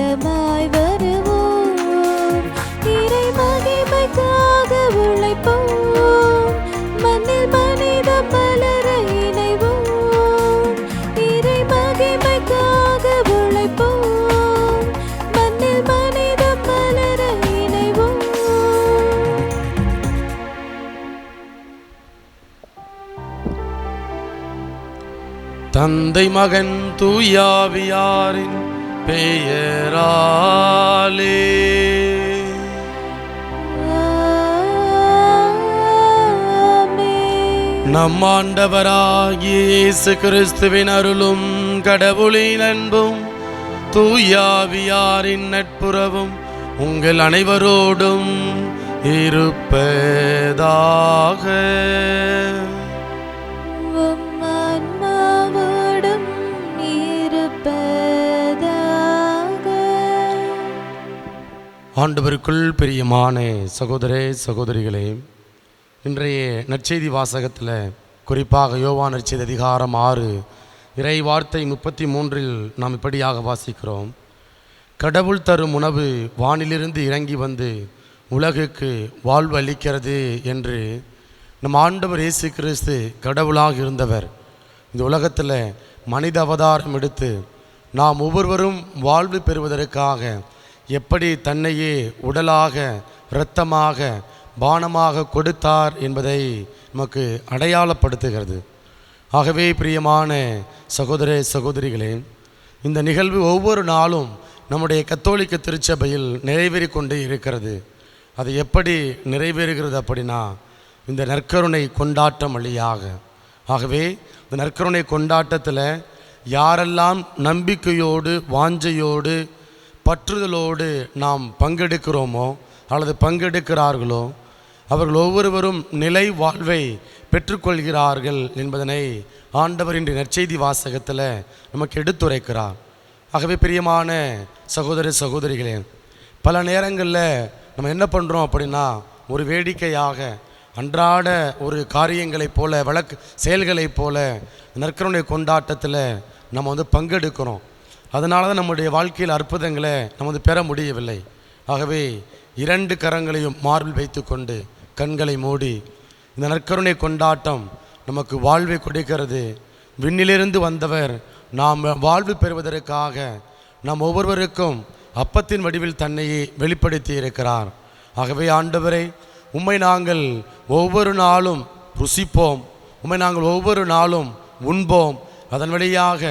வளமாய் வருவோம். இறை மகிமைக்காக உழைப்போம். மண்ணில் மனிதம் மலர இணைவோம். இறை மகிமைக்காக உழைப்போம். மண்ணில் மனிதம் மலர இணைவோம். தந்தை மகன் தூயாவியாரின் பெயராலே நம் ஆண்டவராகிய இயேசு கிறிஸ்துவின் அருளும் கடவுளின் அன்பும் தூயாவியாரின் நட்புறவும் உங்கள் அனைவரோடும் இருப்பதாக. ஆண்டவருக்குள் பிரியமான சகோதரே சகோதரிகளே, இன்றைய நற்செய்தி வாசகத்தில் குறிப்பாக யோவான் நற்செய்தி அதிகாரம் 6 இறை வார்த்தை 33 நாம் இப்படியாக வாசிக்கிறோம். கடவுள் தரும் உணவு வானிலிருந்து இறங்கி வந்து உலகுக்கு வாழ்வு அளிக்கிறது என்று நம் ஆண்டவர் இயேசு கிறிஸ்து கடவுளாக இருந்தவர் இந்த உலகத்தில் மனித அவதாரம் எடுத்து நாம் ஒவ்வொருவரும் வாழ்வு பெறுவதற்காக எப்படி தன்னையே உடலாக இரத்தமாக பானமாக கொடுத்தார் என்பதை நமக்கு அடையாளப்படுத்துகிறது. ஆகவே பிரியமான சகோதர சகோதரிகளே, இந்த நிகழ்வு ஒவ்வொரு நாளும் நம்முடைய கத்தோலிக்க திருச்சபையில் நிறைவேறி கொண்டே இருக்கிறது. அது எப்படி நிறைவேறுகிறது அப்படின்னா இந்த நற்கருணை கொண்டாட்டம் வழியாக. ஆகவே இந்த நற்கருணை கொண்டாட்டத்தில் யாரெல்லாம் நம்பிக்கையோடு வாஞ்சையோடு பற்றுதலோடு நாம் பங்கெடுக்கிறோமோ அல்லது பங்கெடுக்கிறார்களோ அவர்கள் ஒவ்வொருவரும் நிலை வாழ்வை பெற்றுக்கொள்கிறார்கள் என்பதனை ஆண்டவர் இன்றைய நற்செய்தி வாசகத்தில் நமக்கு எடுத்துரைக்கிறார். ஆகவே பிரியமான சகோதர சகோதரிகளே, பல நேரங்களில் நம்ம என்ன பண்ணுறோம் அப்படின்னா ஒரு வேடிக்கையாக அன்றாட ஒரு காரியங்களைப் போல செயல்களைப் போல நற்கருணை கொண்டாட்டத்தில் நம்ம பங்கெடுக்கிறோம். அதனால தான் நம்முடைய வாழ்க்கையில் அற்புதங்களை நம்ம பெற முடியவில்லை. ஆகவே 2 கரங்களையும் மார்பில் வைத்து கொண்டு கண்களை மூடி இந்த நற்கருணை கொண்டாட்டம் நமக்கு வாழ்வை கொடுக்கிறது. விண்ணிலிருந்து வந்தவர் நாம் வாழ்வு பெறுவதற்காக நாம் ஒவ்வொருவருக்கும் அப்பத்தின் வடிவில் தன்னையே வெளிப்படுத்தி இருக்கிறார். ஆகவே ஆண்டவரே, உம்மை நாங்கள் ஒவ்வொரு நாளும் ருசிப்போம், உம்மை நாங்கள் ஒவ்வொரு நாளும் உண்போம், அதன் வழியாக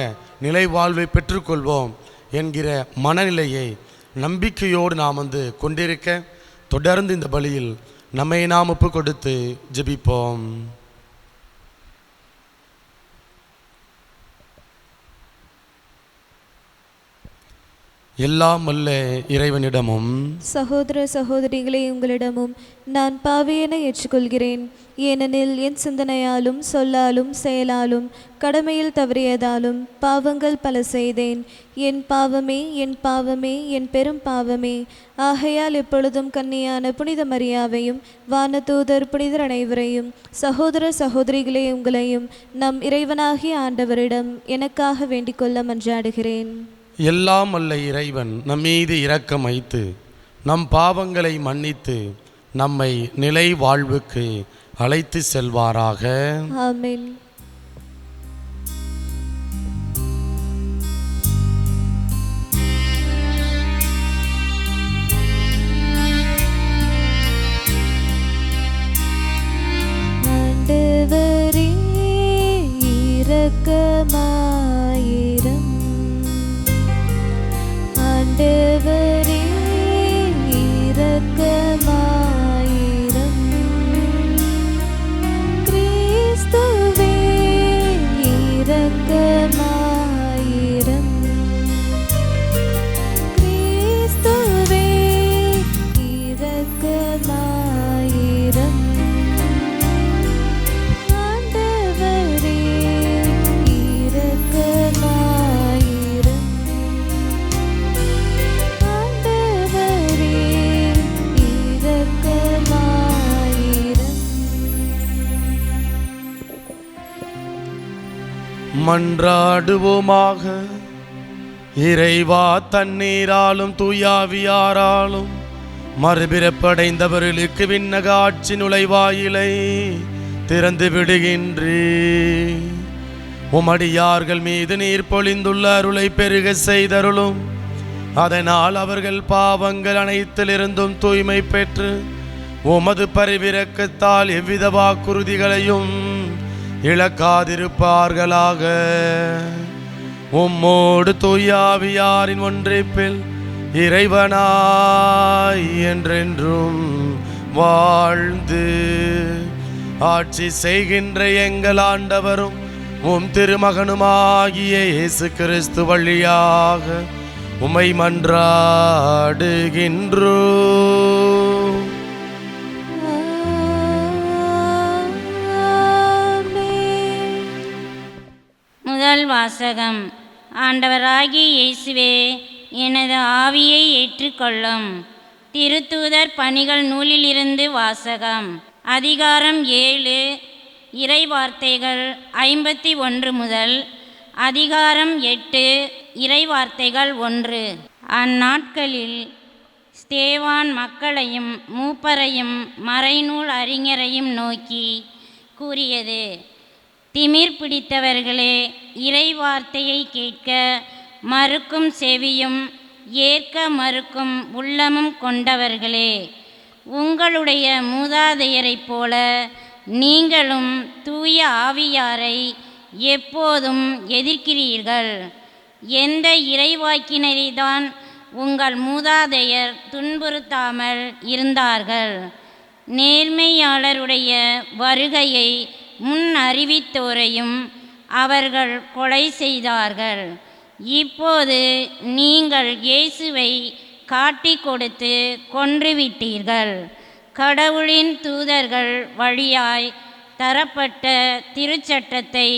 நிலை வாழ்வை பெற்றுக்கொள்வோம் என்கிற மனநிலையை நம்பிக்கையோடு நாம் கொண்டிருக்க தொடர்ந்து இந்த பலியில் நம்மை நாம் ஒப்பு கொடுத்து ஜெபிப்போம். எல்லாம் வல்ல இறைவனிடமும் சகோதர சகோதரிகளே உங்களிடமும் நான் பாவியென ஏற்றுக்கொள்கிறேன். ஏனெனில் என் சிந்தனையாலும் சொல்லாலும் செயலாலும் கடமையில் தவறியதாலும் பாவங்கள் பல செய்தேன். என் பாவமே என் பாவமே என் பெரும் பாவமே. ஆகையால் எப்பொழுதும் கன்னியான புனித மரியாவையும் வானதூதர் புனிதர் அனைவரையும் சகோதர சகோதரிகளே உங்களையும் நம் இறைவனாகிய ஆண்டவரிடம் எனக்காக வேண்டிக் கொள்ள மன்றாடுகிறேன். எல்லாம் அல்ல இறைவன் நம் மீது இரக்கம் வைத்து நம் பாவங்களை மன்னித்து நம்மை நிலை வாழ்வுக்கு அழைத்து செல்வாராக. ஆமென். ஆண்டவரே இரக்கமாயிரும். ஆண்டவரே இரக்கமாயிரும். கிறிஸ்துவே இரக்கமாயிரும். கிறிஸ்துவே இரக்கமாயிரும். ஆண்டவரே இரக்கமாயிரும். மன்றாடுவோமாக. இறைவா, தண்ணீராலும் தூயாவியாராலும் மறுபிறப்படைந்தவர்களுக்கு விண்ணக ஆட்சி நுழைவாயிலை திறந்து விடுகின்றே. உமடியார்கள் மீது நீர் பொழிந்துள்ள அருளை பெருக செய்தருளும். அதனால் அவர்கள் பாவங்கள் அனைத்திலிருந்தும் தூய்மை பெற்று உமது பரிவிரக்கத்தால் எவ்வித வாக்குறுதிகளையும் இழக்காதிருப்பார்களாக. உம்மோடு தூயாவியாரின் ஒன்றிப்பில் இறைவனாய் என்றென்றும் வாழ்ந்து ஆட்சி செய்கின்ற எங்கள் ஆண்டவரும் உம் திருமகனுமாகிய இயேசு கிறிஸ்து வழியாக உம்மை மன்றாடுகின்றோம். முதல் வாசகம். ஆண்டவராகிய இயேசுவே, எனது ஆவியை ஏற்றுக்கொள்ளும். திருத்தூதர் பணிகள் நூலிலிருந்து வாசகம். அதிகாரம் 7, இறை வார்த்தைகள் 51 முதல் அதிகாரம் 8, இறை வார்த்தைகள் 1. அந்நாட்களில் ஸ்தேவான் மக்களையும் மூப்பரையும் மறைநூல் அறிஞரையும் நோக்கி கூறியது: திமிர் பிடித்தவர்களே, இறை வார்த்தையை கேட்க மறுக்கும் செவியும் ஏற்க மறுக்கும் உள்ளமும் கொண்டவர்களே, உங்களுடைய மூதாதையரைப் போல நீங்களும் தூய ஆவியாரை எப்போதும் எதிர்க்கிறீர்கள். எந்த இறைவாக்கினரைதான் உங்கள் மூதாதையர் துன்புறுத்தாமல் இருந்தார்கள்? நேர்மையாளருடைய வருகையை முன் அறிவித்தோரையும் அவர்கள் கொலை செய்தார்கள். இப்போது நீங்கள் இயேசுவை காட்டி கொடுத்து கொன்றுவிட்டீர்கள். கடவுளின் தூதர்கள் வழியாய் தரப்பட்ட திருச்சட்டத்தை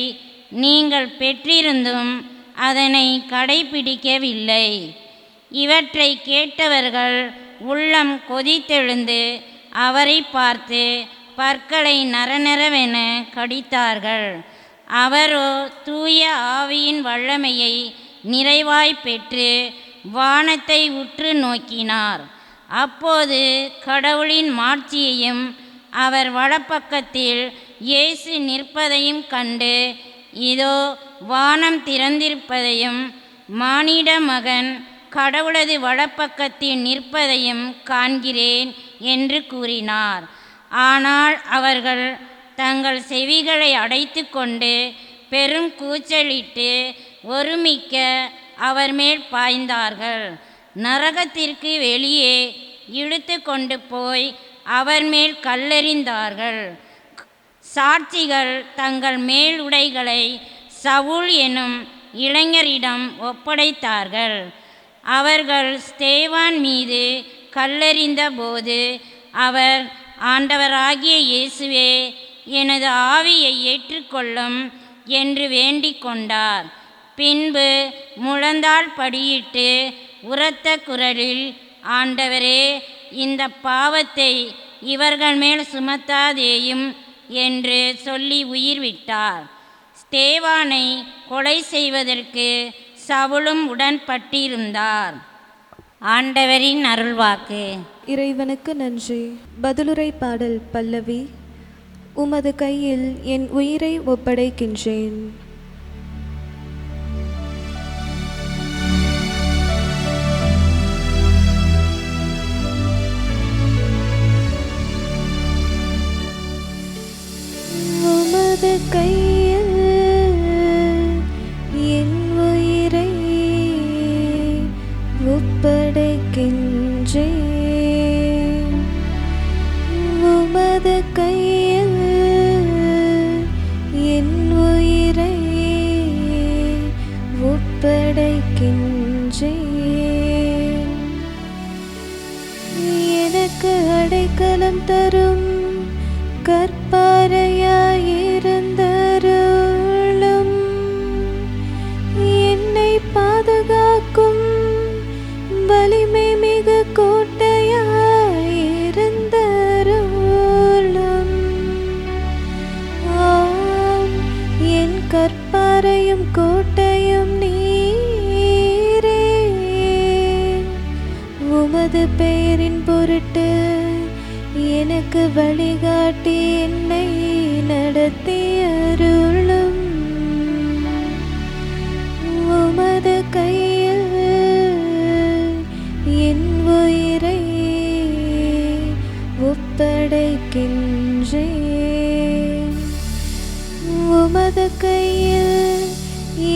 நீங்கள் பெற்றிருந்தும் அதனை கடைபிடிக்கவில்லை. இவற்றை கேட்டவர்கள் உள்ளம் கொதித்தெழுந்து அவரை பார்த்து பற்களை நரநரவென கடித்தார்கள். அவரோ தூய ஆவியின் வல்லமையை நிறைவாய் பெற்று வானத்தை உற்று நோக்கினார். அப்போது கடவுளின் மாட்சியையும் அவர் வலப்பக்கத்தில் இயேசு நிற்பதையும் கண்டு, இதோ வானம் திறந்திருப்பதையும் மானிட மகன் கடவுளது வலப்பக்கத்தில் நிற்பதையும் காண்கிறேன் என்று கூறினார். ஆனால் அவர்கள் தங்கள் செவிகளை அடைத்து கொண்டு பெரும் கூச்சலிட்டு ஒருமிக்க அவர் மேல் பாய்ந்தார்கள். நரகத்திற்கு வெளியே இழுத்து கொண்டு போய் அவர் மேல் கல்லெறிந்தார்கள். சாட்சிகள் தங்கள் மேலுடைகளை சவுல் எனும் இளைஞரிடம் ஒப்படைத்தார்கள். அவர்கள் ஸ்தேவான் மீது கல்லெறிந்த போது அவர், ஆண்டவராகிய இயேசுவே, எனது ஆவியை ஏற்றுக்கொள்ளும் என்று வேண்டிக் கொண்டார். பின்பு முழந்தாள் படியிட்டு உரத்த குரலில், ஆண்டவரே, இந்த பாவத்தை இவர்கள் மேல் சுமத்தாதேயும் என்று சொல்லி உயிர் விட்டார். ஸ்தேவானை கொலை செய்வதற்கு சவுலும் உடன்பட்டிருந்தார். ஆண்டவரின் அருள்வாக்கு. இறைவனுக்கு நன்றி. பதிலுரை பாடல் பல்லவி. உமது கையில் என் உயிரை ஒப்படைக்கின்றேன். உமது கையில் என் உயிரை ஒப்படைக்கின்றேன். உமது கையில் என் உயிரை ஒப்படைக்கின்றேன். எனக்கு அடைக்கலம் தரும் கற்பாரையாயிருந்தருளும். என்னை பாதுகாக்கும் வலிமை மிகு கோட்டையாயிருந்தருளும். ஆம், என் கற்பாரையும் கோட்டையும் நீரே. உமது பெயரின் பொருட்டு எனக்கு வழிகாட்டி என்னை நடத்தி அருளும். உமது கையில் என் உயிரை ஒப்படைக்கின்றேன். உமது கையில்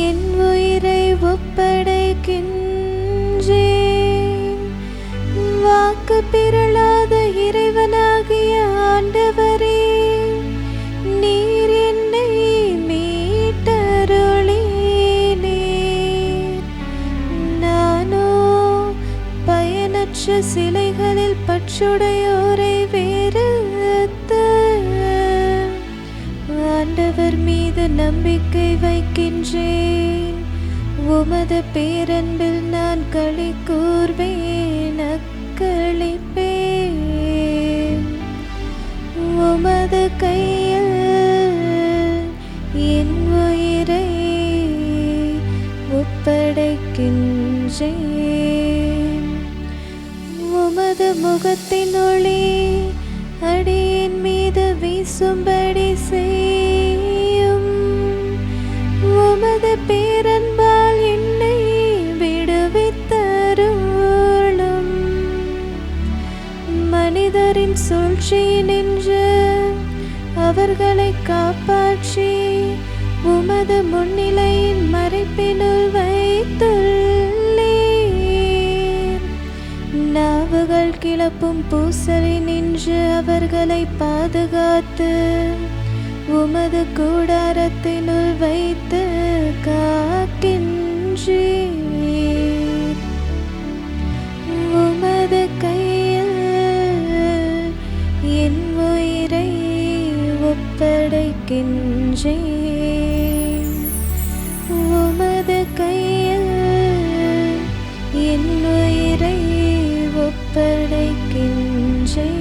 என் உயிரை ஒப்படைக்கின்றேன். வாக்கு பிறழாத இறைவனாகிய ஆண்டவரே, நீர் என்னை மீட்டருளினீர். நானோ பயனற்ற சிலைகளில் பற்றுடையோரை வெறுத்து ஆண்டவர் மீது நம்பிக்கை வைக்கின்றேன். உமது பேரன்பில் நான் களி கூர்வேன், அக்களிப்பேன். உமது கையில் என் உயிரை ஒப்படைக்கின்றேன். உமது முகத்தின் ஒளி அடியின் மீது வீசும்படி செய்யும். உமது பேரன்பால் என்னை விடுவித்தருளும். மனிதரின் சூழ்ச்சியினின்று அவர்களை காப்பாற்றி உமது முன்னிலையின் மறைப்பினுள் வைத்துள்ளீர். நாவுகள் கிளப்பும் பூசலை நின்று அவர்களை பாதுகாத்து உமது கூடாரத்தினுள் வைத்து காக்கின்றீர். உமது கையில் என் உயிரை ஒப்படைக்கின்றேன். உமது கையில் என் உயிரை ஒப்படைக்கின்றேன்.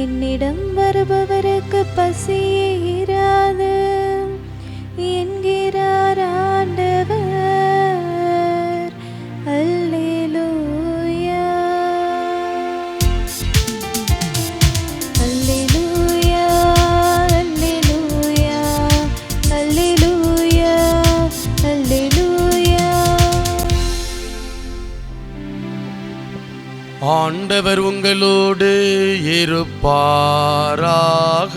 என்னிடம் வருபவருக்கு பசியே இராது என்கிறார் ஆண்டவர். அல்லேலூயா, அல்லேலூயா, அல்லேலூயா, அல்லேலூயா, அல்லேலூயா. ஆண்டவர் உங்களோடு இருப்பாராக.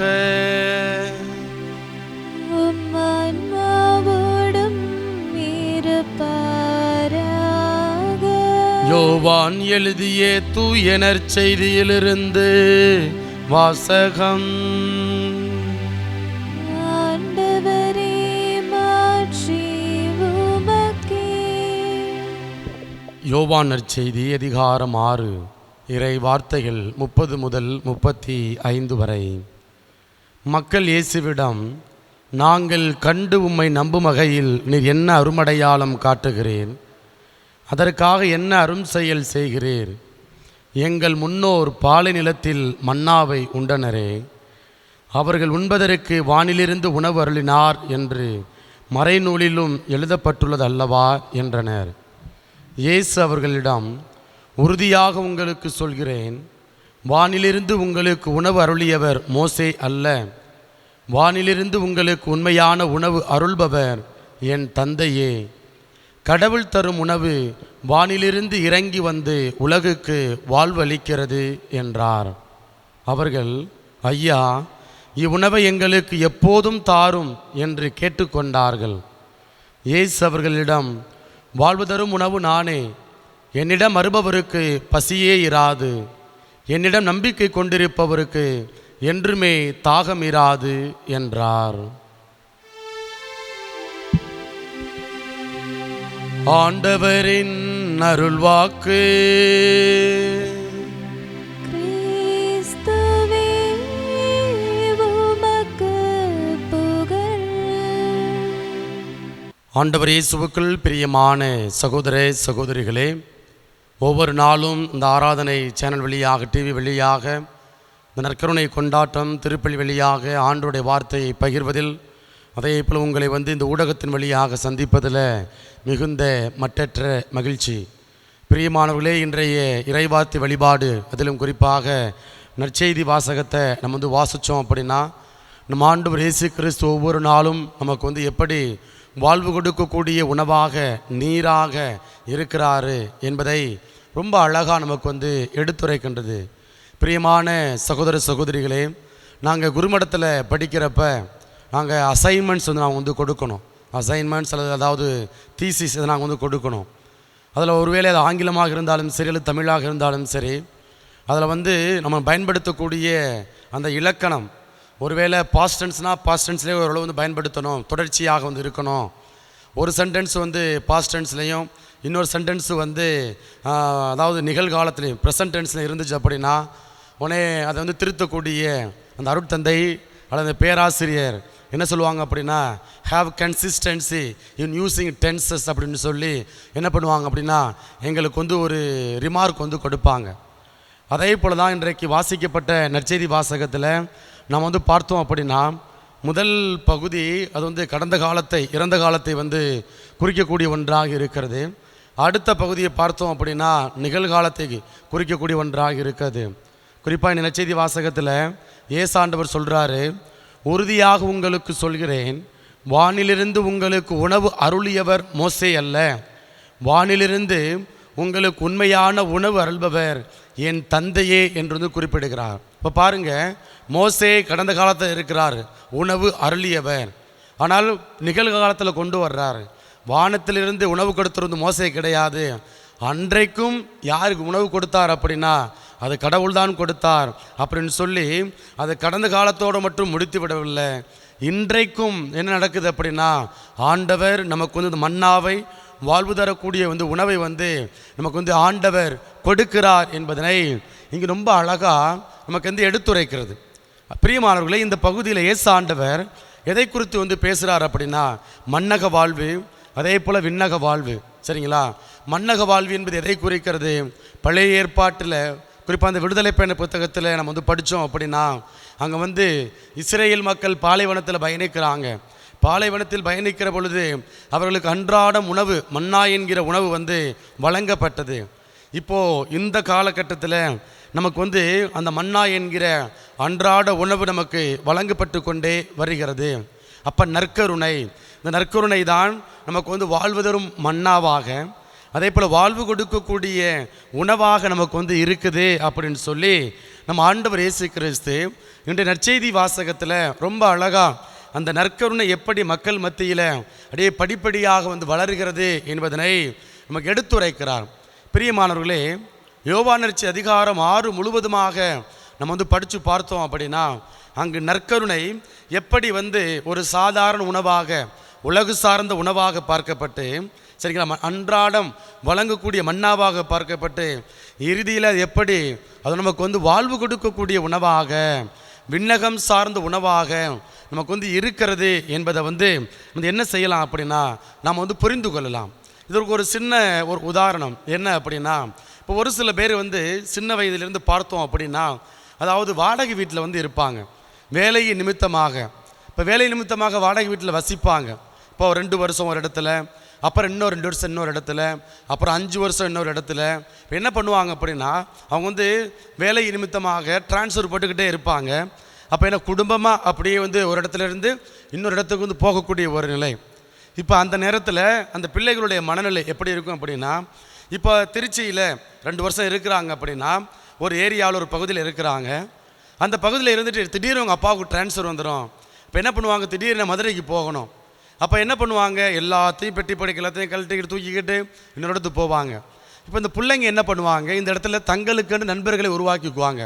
உம் ஆன்மாவோடும் இருப்பாராக. யோவான் எழுதிய தூய நற்செய்தியிலிருந்து வாசகம். ஆண்டவரே, மாட்சி உமக்கே. யோவான் நற்செய்தி அதிகாரம் 6 இறை வார்த்தைகள் 30 முதல் 35 வரை. மக்கள் இயேசுவிடம், நாங்கள் கண்டு உம்மை நம்பும் வகையில் நீர் என்ன அருமடையாளம் காட்டுகிறீர்? அதற்காக என்ன அரும் செயல் செய்கிறீர்? எங்கள் முன்னோர் பாலை நிலத்தில் மன்னாவை உண்டனரே, அவர்கள் உண்பதற்கு வானிலிருந்து உணவு அருளினார் என்று மறைநூலிலும் எழுதப்பட்டுள்ளது அல்லவா என்றனர். இயேசு அவர்களிடம், உறுதியாக உங்களுக்கு சொல்கிறேன், வானிலிருந்து உங்களுக்கு உணவு அருளியவர் மோசே அல்ல, வானிலிருந்து உங்களுக்கு உண்மையான உணவு அருள்பவர் என் தந்தையே. கடவுள் தரும் உணவு வானிலிருந்து இறங்கி வந்து உலகுக்கு வாழ்வளிக்கிறது என்றார். அவர்கள், ஐயா, இவ்வுணவை எங்களுக்கு எப்போதும் தாரும் என்று கேட்டுக்கொண்டார்கள். இயேசு அவர்களிடம், வாழ்வு தரும் உணவு நானே. என்னிடம் வருபவருக்கு பசியே இராது. என்னிடம் நம்பிக்கை கொண்டிருப்பவருக்கு என்றுமே தாகமிராது என்றார். ஆண்டவரின் அருள்வாக்கு. கிறிஸ்துவே உமக்கு புகழ். ஆண்டவர் இயேசுவுக்குள் பிரியமான சகோதர சகோதரிகளே, ஒவ்வொரு நாளும் இந்த ஆராதனை சேனல் வழியாக, டிவி வழியாக, இந்த நற்கருணை கொண்டாட்டம் திருப்பலி வழியாக ஆண்டவருடைய வார்த்தையை பகிர்வதில், அதே போல் உங்களை இந்த ஊடகத்தின் வழியாக சந்திப்பதில் மிகுந்த மட்டற்ற மகிழ்ச்சி. பிரியமானவர்களே, இன்றைய இறைவார்த்தை வழிபாடு, அதிலும் குறிப்பாக நற்செய்தி வாசகத்தை நம்ம வாசித்தோம் அப்படின்னா, நம்ம ஆண்டவர் இயேசு கிறிஸ்து ஒவ்வொரு நாளும் நமக்கு எப்படி வாழ்வு கொடுக்கக்கூடிய உணவாக, நீராக இருக்கிறாரு என்பதை ரொம்ப அழகாக நமக்கு எடுத்துரைக்கின்றது. பிரியமான சகோதர சகோதரிகளே, நாங்கள் குருமடத்தில் படிக்கிறப்ப நாங்கள் அசைன்மெண்ட்ஸ் நாங்கள் கொடுக்கணும். அசைன்மெண்ட்ஸ் அதாவது தீசிஸ் இதை நாங்கள் கொடுக்கணும். அதில் ஒருவேளை அது ஆங்கிலமாக இருந்தாலும் சரி, அல்லது தமிழாக இருந்தாலும் சரி, அதில் நம்ம பயன்படுத்தக்கூடிய அந்த இலக்கணம், ஒருவேளை பாஸ்ட் டென்ஸ்னால் பாஸ்ட் டென்ஸ்லேயே ஓரளவு பயன்படுத்தணும், தொடர்ச்சியாக இருக்கணும். ஒரு சென்டென்ஸ் பாஸ்ட் டென்ஸ்லேயும், இன்னொரு சென்டென்ஸு அதாவது நிகழ்காலத்துலேயும் ப்ரெசன்ட் டென்ஸில் இருந்துச்சு அப்படின்னா உடனே அதை திருத்தக்கூடிய அந்த அருட்தந்தை அல்லது பேராசிரியர் என்ன சொல்லுவாங்க அப்படின்னா, have consistency in using tenses அப்படின்னு சொல்லி என்ன பண்ணுவாங்க அப்படின்னா எங்களுக்கு ஒரு ரிமார்க் கொடுப்பாங்க. அதே போல் தான் இன்றைக்கு வாசிக்கப்பட்ட நற்செய்தி வாசகத்தில் நம்ம பார்த்தோம் அப்படின்னா, முதல் பகுதி அது கடந்த காலத்தை, இறந்த காலத்தை குறிக்கக்கூடிய ஒன்றாக இருக்கிறது. அடுத்த பகுதியை பார்த்தோம் அப்படின்னா நிகழ்காலத்தை குறிக்கக்கூடிய ஒன்றாக இருக்கிறது. குறிப்பாக இந்த நற்செய்தி வாசகத்தில் ஏசாண்டவர் சொல்கிறாரு, உறுதியாக உங்களுக்கு சொல்கிறேன், வானிலிருந்து உங்களுக்கு உணவு அருளியவர் மோசே அல்ல, வானிலிருந்து உங்களுக்கு உண்மையான உணவு அருள்பவர் என் தந்தையே என்று குறிப்பிடுகிறார். இப்போ பாருங்கள், மோசே கடந்த காலத்தில் இருக்கிறார், உணவு அருளியவர். ஆனால் நிகழ்காலத்தில் கொண்டு வர்றார். வானத்திலிருந்து உணவு கொடுத்துருந்து மோசே கிடையாது. அன்றைக்கும் யாருக்கு உணவு கொடுத்தார் அப்படின்னா அது கடவுள் தான் கொடுத்தார் அப்படின்னு சொல்லி அது கடந்த காலத்தோடு மட்டும் முடித்து விடவில்லை. இன்றைக்கும் என்ன நடக்குது அப்படின்னா, ஆண்டவர் நமக்கு இந்த மன்னாவை, வாழ்வு தரக்கூடிய உணவை நமக்கு ஆண்டவர் கொடுக்கிறார் என்பதனை இங்கே ரொம்ப அழகாக நமக்கு எடுத்துரைக்கிறது. பிரியமானவர்களே, இந்த பகுதியில் இயேசு ஆண்டவர் எதை குறித்து பேசுகிறார் அப்படின்னா, மன்னக வாழ்வு, அதே போல் விண்ணக வாழ்வு. சரிங்களா? மன்னக வாழ்வு என்பது எதை குறிக்கிறது? பழைய ஏற்பாட்டில் குறிப்பாக அந்த விடுதலை பயண புத்தகத்தில் நம்ம படித்தோம் அப்படின்னா, அங்கே இஸ்ரேல் மக்கள் பாலைவனத்தில் பயணிக்கிறாங்க. பாலைவனத்தில் பயணிக்கிற பொழுது அவர்களுக்கு அன்றாடம் உணவு, மன்னா என்கிற உணவு வழங்கப்பட்டது. இப்போது இந்த காலகட்டத்தில் நமக்கு அந்த மன்னா என்கிற அன்றாட உணவு நமக்கு வழங்கப்பட்டு கொண்டே வருகிறது. அப்போ நற்கருணை, இந்த நற்கருணை தான் நமக்கு வாழ்வு தரும் மன்னாவாக, அதே போல் வாழ்வு கொடுக்கக்கூடிய உணவாக நமக்கு இருக்குது அப்படின்னு சொல்லி நம்ம ஆண்டவர் இயேசு கிறிஸ்து இன்றைய நற்செய்தி வாசகத்தில் ரொம்ப அழகாக அந்த நற்கருணை எப்படி மக்கள் மத்தியில் அப்படியே படிப்படியாக வளர்கிறது என்பதனை நமக்கு எடுத்துரைக்கிறார். பிரியமானவர்களே, யோவான் நற்செய்தி அதிகாரம் 6 முழுவதுமாக நம்ம படித்து பார்த்தோம் அப்படின்னா, அங்கு நற்கருணை எப்படி ஒரு சாதாரண உணவாக, உலகு சார்ந்த உணவாக பார்க்கப்பட்டு, சரிங்களா, அன்றாடம் வழங்கக்கூடிய மன்னாவாக பார்க்கப்பட்டு, இறுதியில் அது எப்படி அது நமக்கு வாழ்வு கொடுக்கக்கூடிய உணவாக, விண்ணகம் சார்ந்த உணவாக நமக்கு இருக்கிறது என்பதை என்ன செய்யலாம் அப்படின்னா நாம் புரிந்து கொள்ளலாம். இதற்கு ஒரு சின்ன ஒரு உதாரணம் என்ன அப்படின்னா, இப்போ ஒரு சில பேர் சின்ன வயதிலிருந்து பார்த்தோம் அப்படின்னா, அதாவது வாடகை வீட்டில் இருப்பாங்க, வேலை நிமித்தமாக. இப்போ வேலை நிமித்தமாக வாடகை வீட்டில் வசிப்பாங்க. இப்போ 2 வருஷம் ஒரு இடத்துல, அப்புறம் இன்னும் 2 வருஷம் இன்னொரு இடத்துல, அப்புறம் 5 வருஷம் இன்னொரு இடத்துல. இப்போ என்ன பண்ணுவாங்க அப்படின்னா, அவங்க வேலை நிமித்தமாக டிரான்ஸ்ஃபர் போட்டுக்கிட்டே இருப்பாங்க. அப்போ என்ன குடும்பமாக அப்படியே ஒரு இடத்துல இருந்து இன்னொரு இடத்துக்கு போகக்கூடிய ஒரு நிலை. இப்போ அந்த நேரத்தில் அந்த பிள்ளைகளுடைய மனநிலை எப்படி இருக்கும் அப்படின்னா, இப்போ திருச்சியில் 2 வருஷம் இருக்கிறாங்க அப்படின்னா, ஒரு ஏரியாவில் ஒரு பகுதியில் இருக்கிறாங்க. அந்த பகுதியில் இருந்துட்டு திடீர்னு அவங்க அப்பாவுக்கு டிரான்ஸ்ஃபர் வந்துடும். இப்போ என்ன பண்ணுவாங்க, திடீர்னு மதுரைக்கு போகணும். அப்போ என்ன பண்ணுவாங்க, எல்லாத்தையும் பெட்டி படிக்க எல்லாத்தையும் கழட்டிக்கிட்டு தூக்கிக்கிட்டு இன்னொரு இடத்துக்கு போவாங்க. இப்போ இந்த பிள்ளைங்க என்ன பண்ணுவாங்க, இந்த இடத்துல தங்களுக்குன்னு நண்பர்களை உருவாக்கிக்குவாங்க.